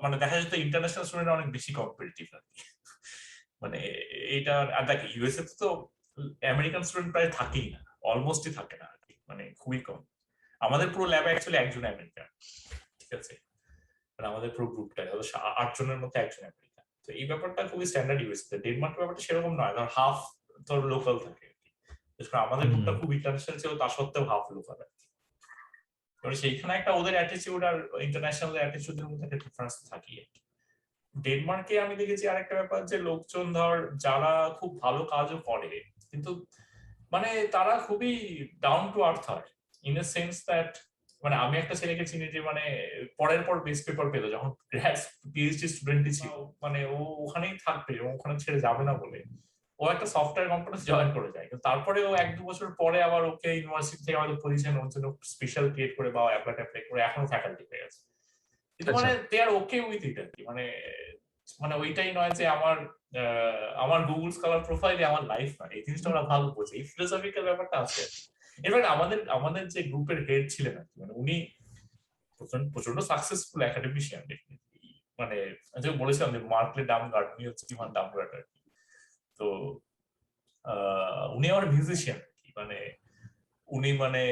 মানে দেখা যেত ইন্টারন্যাশনাল স্টুডেন্ট অনেক বেশি কম্পিটিটিভ আর কি। মানে এইটা আর দেখ ইউএসএ তো আমেরিকান স্টুডেন্ট প্রায় থাকেই না, অলমোস্টই থাকে না আর কি, মানে খুবই কম। আমাদের পুরো ল্যাবে অ্যাকচুয়ালি একজন আমেরিকান, ঠিক আছে, মানে আমাদের পুরো গ্রুপটাই 8 জনের মধ্যে একজন আমেরিকান। তো এই ব্যাপারটা খুবই স্ট্যান্ডার্ড ইউএসএ। ডেনমার্কের ব্যাপারটা সেরকম নয়, ধর হাফ তোর লোকাল থাকে। আমাদের গ্রুপটা খুব ইন্টারন্যাশনাল ছিল, তা সত্ত্বেও হাফ লোকাল আর কি। এবার সেইখানে একটা ওদের অ্যাটিটিউড আর ইন্টারন্যাশনাল অ্যাটিটিউডের মধ্যে একটা ডিফারেন্স থাকি। ডেনমার্কে আমি দেখেছি আরেকটা ব্যাপার, যে লোকজন ধর যারা খুব ভালো কাজও করে, কিন্তু মানে তারা খুবই ডাউন টু আর্থ হয়, ইন এ সেন্স দ্যাট মানে আমি একটা ছেলেকে চিনি যে মানে পরের পর বেস্ট পেপার পেলো যখন পিএইচডি স্টুডেন্টই ছিল, মানে ও ওখানেই থাকবে, ও ওখানে ছেড়ে যাবে না বলে ও একটা সফটওয়্যার কোম্পানিতে জয়েন করে যায়। কিন্তু তারপরে ও 1-2 বছর পরে আবার ওকে ইউনিভার্সিটি থেকে আমাদের পজিশন ওর জন্য স্পেশাল ক্রিয়েট করে বা অ্যাপ্লাই করে এখনো ফ্যাকাল্টি হয়ে গেছে। কিন্তু মানে দে আর ওকে উইথ ইট আর কি। মানে মানে ওইটাই নয় যে আমার গুগল স্কলার প্রোফাইলে আমার লাইফ নয়, এই জিনিসটা ওরা ভালো বোঝে, এই ফিলোসফিক্যাল ব্যাপারটা আছে। এবার আমাদের যে গ্রুপের হেড ছিলেন আর কি, মানে উনি প্রচন্ড সাকসেসফুল একাডেমিশিয়ান, মানে যে বলেছিলাম যে মার্কলে ডামগার্ড, উনি হচ্ছে ইভান ডামগার্ড আর কি। তো উনি আমার মিউজিশিয়ান আর কি, মানে উনি মানে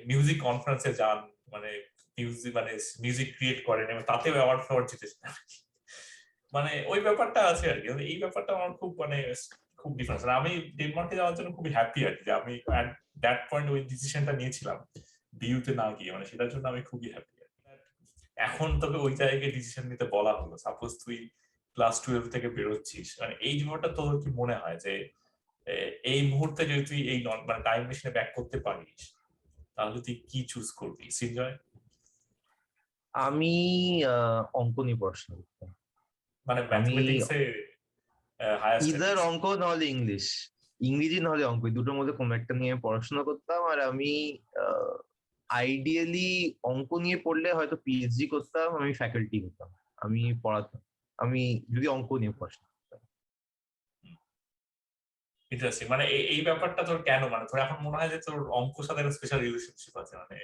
মিউজিক কনফারেন্সে যান, মানে মিউজিক ক্রিয়েট করেন এবং তাতেও অ্যাওয়ার্ড ফ্যাওয়ার্ড জিতেছেন আর কি। মানে ওই ব্যাপারটা আছে আর কি। এই ব্যাপারটা আমার খুব মানে খুব ডিফারেন্স। আমি ডেনমার্কে যাওয়ার জন্য খুবই হ্যাপি আর কি, যে আমি অ্যাট দ্যাট পয়েন্ট ওই ডিসিশনটা নিয়েছিলাম বিইউতে না গিয়ে, মানে সেটার জন্য আমি খুবই হ্যাপি। এখন তোকে ওই জায়গায় ডিসিশন নিতে বলা হলো, সাপোজ তুই ক্লাস 12 থেকে বেরোচ্ছিস, মানে এই জীবনটা তোর কি মনে হয় যে এই মুহূর্তে যদি তুই এই মানে টাইম মেশিনে ব্যাক করতে পারিস, তাহলে তুই কি চুজ করবি? সিনজয়? আমি অঙ্ক নিয়ে পড়াশোনা করতাম। মানে ম্যাথমেটিক্সে ইদার অঙ্ক নাহলে ইংলিশ, ইংরেজি নাহলে অঙ্ক, দুটোর মধ্যে কোনো একটা নিয়ে পড়াশোনা করতাম। আর আমি আইডিয়ালি অঙ্ক নিয়ে পড়লে হয়তো পিএইচডি করতাম, আমি ফ্যাকাল্টি হতাম, আমি পড়াতাম, আমি যদি অঙ্ক নিয়ে পড়াশোনা করতাম। ইন্টারেস্টিং। মানে এই ব্যাপারটা তোর কেন, মানে তোর এখন মনে হয় যে তোর অঙ্কের সাথে একটা স্পেশাল রিলেশনশিপ আছে, মানে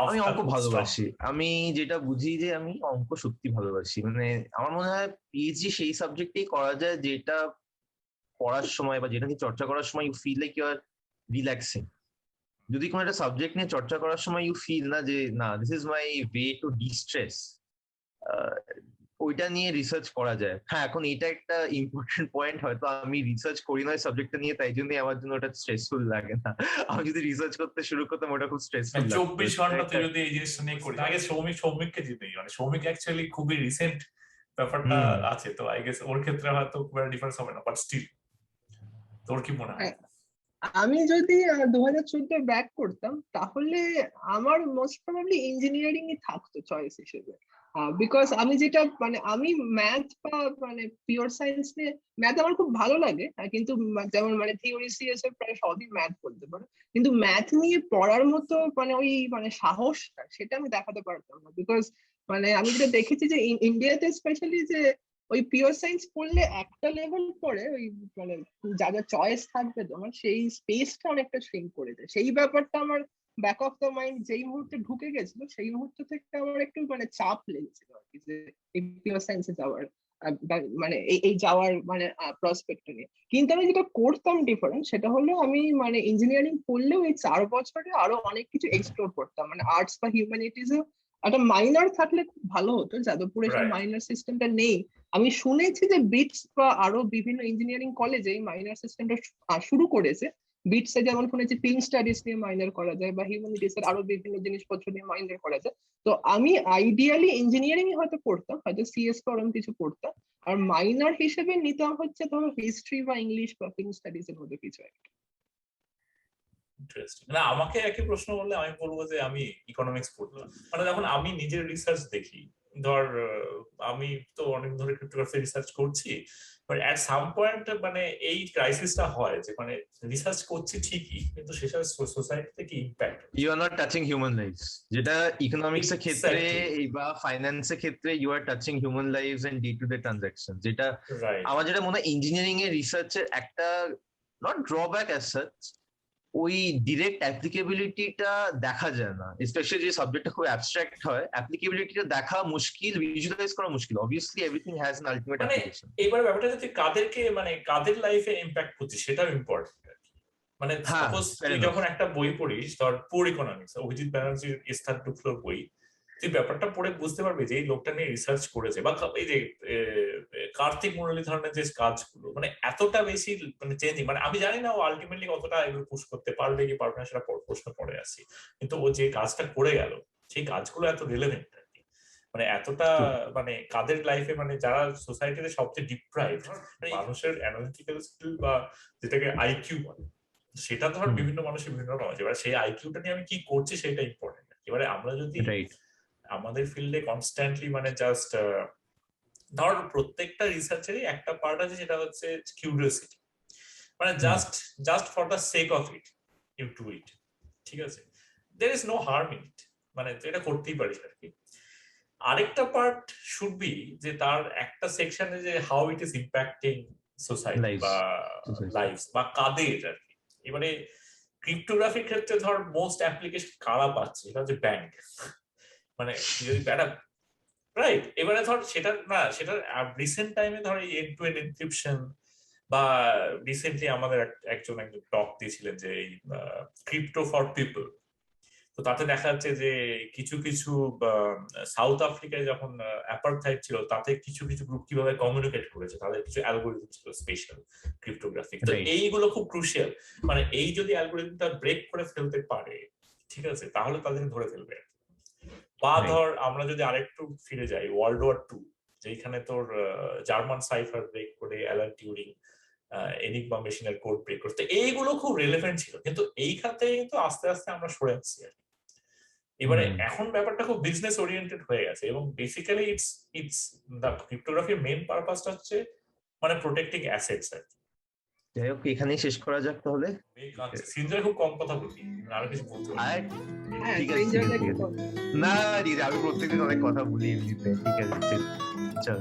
আমি অঙ্ক ভালোবাসি, আমি যেটা বুঝি যে আমি অঙ্ক সত্যি ভালোবাসি। মানে আমার মনে হয় পিএইচডি সেই সাবজেক্টেই করা যায় যেটা পড়ার সময় বা যেটাকে চর্চা করার সময় you feel like you are relaxing. যদি কোনো একটা সাবজেক্ট নিয়ে চর্চা করার সময় ইউ ফিল না যে না this is my way to distress, ওইটা নিয়ে রিসার্চ করা যায়। হ্যাঁ, এখন এটা একটা ইম্পর্টেন্ট পয়েন্ট, হয়তো আমি রিসার্চ করি না সাবজেক্টটা নিয়ে, তাই জন্যই আমার জন্য ওটা স্ট্রেসফুল লাগে না। আমি যদি রিসার্চ করতে শুরু করতাম ওটা খুব স্ট্রেসফুল লাগতো। 24 ঘন্টা তুই যদি এই জিনিসটা নিয়ে করিস, আগে সৌমিককে জিতে, মানে সৌমিক অ্যাকচুয়ালি খুবই রিসেন্ট ব্যাপারটা আছে, তো আই গেস ওর ক্ষেত্রে হয়তো খুব একটা ডিফারেন্স হবে না, বাট স্টিল তোর কি মনে হয়? আমি যদি 2014 ব্যাক করতাম তাহলে আমার মোস্ট প্রবাবলি ইঞ্জিনিয়ারিং ই থাকতো চয়েস হিসেবে। বিকজ আমি যেটা মানে আমি ম্যাথ বা মানে পিওর সায়েন্স নিয়ে, ম্যাথ আমার খুব ভালো লাগে, কিন্তু যেমন মানে থিওরি সিএস এর প্রায় সবই ম্যাথ বলতে পারো, কিন্তু ম্যাথ নিয়ে পড়ার মতো মানে ওই মানে সাহসটা সেটা আমি দেখাতে পারতাম না। বিকজ মানে আমি যেটা দেখেছি যে ইন্ডিয়াতে স্পেশালি যে ওই পিওর সায়েন্স পড়লে একটা লেভেল পরে ওই মানে যা যা চয়েস থাকবে তোমার সেই স্পেসটা অনেকটা শ্রিঙ্ক করে যায়। সেই ব্যাপারটা আমার ব্যাক অফ দ্য মাইন্ড যেই মুহূর্তে ঢুকে গেছিল সেই মুহূর্ত থেকে আমার একটু মানে চাপ লেগেছিল আর কি, যে পিওর সায়েন্সে যাওয়ার। মানে এই যাওয়ার মানে প্রসপেক্ট নিয়ে। কিন্তু আমি যেটা করতাম ডিফারেন্ট সেটা হলো আমি মানে ইঞ্জিনিয়ারিং পড়লেও এই 4 বছরে আরো অনেক কিছু এক্সপ্লোর করতাম, মানে আর্টস বা হিউম্যানিটিজ একটা মাইনর থাকলে খুব ভালো হতো। যাদবপুরে সেই রাইট মাইনর সিস্টেমটা নেই। আমি শুনেছি যে বিটস বা আরো বিভিন্ন ইঞ্জিনিয়ারিং কলেজে এই মাইনর সিস্টেমটা শুরু করেছে। বিটসে যেমন শুনেছি ফিল্ম স্টাডিজ নিয়ে মাইনর করা যায়, বা হিউম্যানিটিস এর আরো বিভিন্ন জিনিসপত্র নিয়ে মাইনর করা যায়। তো আমি আইডিয়ালি ইঞ্জিনিয়ারিং হয়তো করতাম, হয়তো সিএস বা ওরকম কিছু করতাম, আর মাইনর হিসেবে নিতাম হচ্ছে ধরো হিস্ট্রি বা ইংলিশ বা ফিল্ম স্টাডিজ এর মধ্যে কিছু একটা। ইন্টারেস্টিং। না, আমাকে একই প্রশ্ন করলে আমি বলবো যে আমি ইকোনমিক্স পড়তাম। মানে যখন আমি নিজের রিসার্চ দেখি, ধর আমি তো অনেক ধরে ক্রিপ্টোগ্রাফি রিসার্চ করছি, বাট এট সাম পয়েন্ট মানে এই ক্রাইসিসটা হয় যে মানে রিসার্চ করছি ঠিকই, কিন্তু সেসব সোসাইটিতে কি impact, you are not touching human lives, যেটা ইকোনমিক্স এর ক্ষেত্রে Exactly. বা ফাইন্যান্সের ক্ষেত্রে you are touching human lives and day to day transaction, যেটা রাইট আমার যেটা মনে হয় ইঞ্জিনিয়ারিং এর রিসার্চের একটা নট ড্রব্যাক অ্যাজ সাচ, ওই ডিরেক্ট অ্যাপ্লিকেবিলিটিটা দেখা যায় না, স্পেশালি যে সাবজেক্টটা খুব অ্যাবস্ট্রাক্ট হয়, অ্যাপ্লিকেবিলিটিটা দেখা মুশকিল, ভিজুয়ালাইজ করা মুশকিল। Obviously everything has an ultimate মানে অ্যাপ্লিকেশন। এইবার ব্যাপারটা যদি কাদেরকে মানে কাদের লাইফে ইম্প্যাক্ট করছে সেটাও ইম্পর্টেন্ট। মানে হ্যাঁ, সাপোজ fair তুই enough. যখন একটা বই পড়িস, ধর পুর ইকোনমিক্স, অভিজিৎ ব্যানার্জির স্থান টুকলোর বই, তুই ব্যাপারটা পড়ে বুঝতে পারবি যে এই লোকটা নিয়ে রিসার্চ করেছে, বা এই যে কার্তিক মুরলীধরনের যে কাজগুলো মানে এতটা বেশি মানে চেঞ্জিং, মানে আমি জানি না ও আলটিমেটলি কতটা এগুলো পুশ করতে পারবে কি পারবে না, সেটা প্রশ্ন পড়ে আসি, কিন্তু ও যে কাজটা করে গেল সেই কাজগুলো এত রিলেভেন্ট আর কি। মানে এতটা মানে কাদের লাইফে, মানে যারা সোসাইটিতে সবচেয়ে ডিপ্রাইভ, মানুষের অ্যানালিটিক্যাল স্কিল বা যেটাকে আইকিউ বলে, সেটা ধর বিভিন্ন মানুষের বিভিন্ন রকম আছে। এবার সেই আইকিউটা নিয়ে আমি কি করছি সেটা ইম্পর্টেন্ট। এবারে আমরা যদি আমাদের ফিল্ডে কনস্ট্যান্টলি মানে জাস্ট ধর প্রত্যেকটা রিসার্চেরই একটা পার্ট আছে যেটা হচ্ছে কিউরিওসিটি, মানে just for the sake of it you do it, ঠিক আছে, there is no harm in it, মানে এটা করতেই পারিস আর কি। আরেকটা পার্ট শুড বি যে তার একটা সেকশনে যে how it is impacting society বা লাইফ বা কাদের আর কি। এবারে ক্রিপ্টোগ্রাফির ক্ষেত্রে ধর মোস্ট অ্যাপ্লিকেশন কারা পাচ্ছে, এটা হচ্ছে ব্যাংক, মানে যদি একটা রাইট। এবারে ধর সেটা না, সেটা রিসেন্ট টাইমে ধর এই এন্ড টু এন্ড এনক্রিপশন, বা রিসেন্টলি আমাদের একজন টক দিয়েছিলেন যে এই ক্রিপ্টো ফর পিপল, তো তাতে দেখা যাচ্ছে যে কিছু কিছু সাউথ আফ্রিকায় যখন অ্যাপার্থাইড ছিল, তাতে কিছু কিছু গ্রুপ কিভাবে কমিউনিকেট করেছে, তাদের কিছু অ্যালগোরিদম ছিল স্পেশাল ক্রিপ্টোগ্রাফিক, তো এইগুলো খুব ক্রুশিয়াল। মানে এই যদি অ্যালগোরিদমটা ব্রেক করে ফেলতে পারে, ঠিক আছে, তাহলে তাদের ধরে ফেলবে। বা ধর আমরা যদি আরেকটু ফিরে যাই ওয়ার্ল্ড ওয়ার 2, যেখানে তোর জার্মান সাইফার ব্রেক করে অ্যালান টিউরিং এনিগমা মেশিনের কোড ব্রেক করতে, এইগুলো খুব রিলেভেন্ট ছিল, কিন্তু এই খাতে কিন্তু আস্তে আস্তে আমরা সরে আসছি আর কি। এবারে এখন ব্যাপারটা খুব বিজনেস ওরিয়েন্টেড হয়ে গেছে, এবং বেসিক্যালি ইটস দ্য ক্রিপ্টোগ্রাফির মেইন পারপাসটা হচ্ছে মানে প্রোটেক্টিং অ্যাসেটস আর কি। যাই হোক, এখানেই শেষ করা যাক তাহলে। সিনজয় খুব কম কথা বলি, আরো কিছু বলতে পারি? ঠিক আছে, না আমি প্রত্যেকদিন অনেক কথা বলি এমনিতে, ঠিক আছে চল।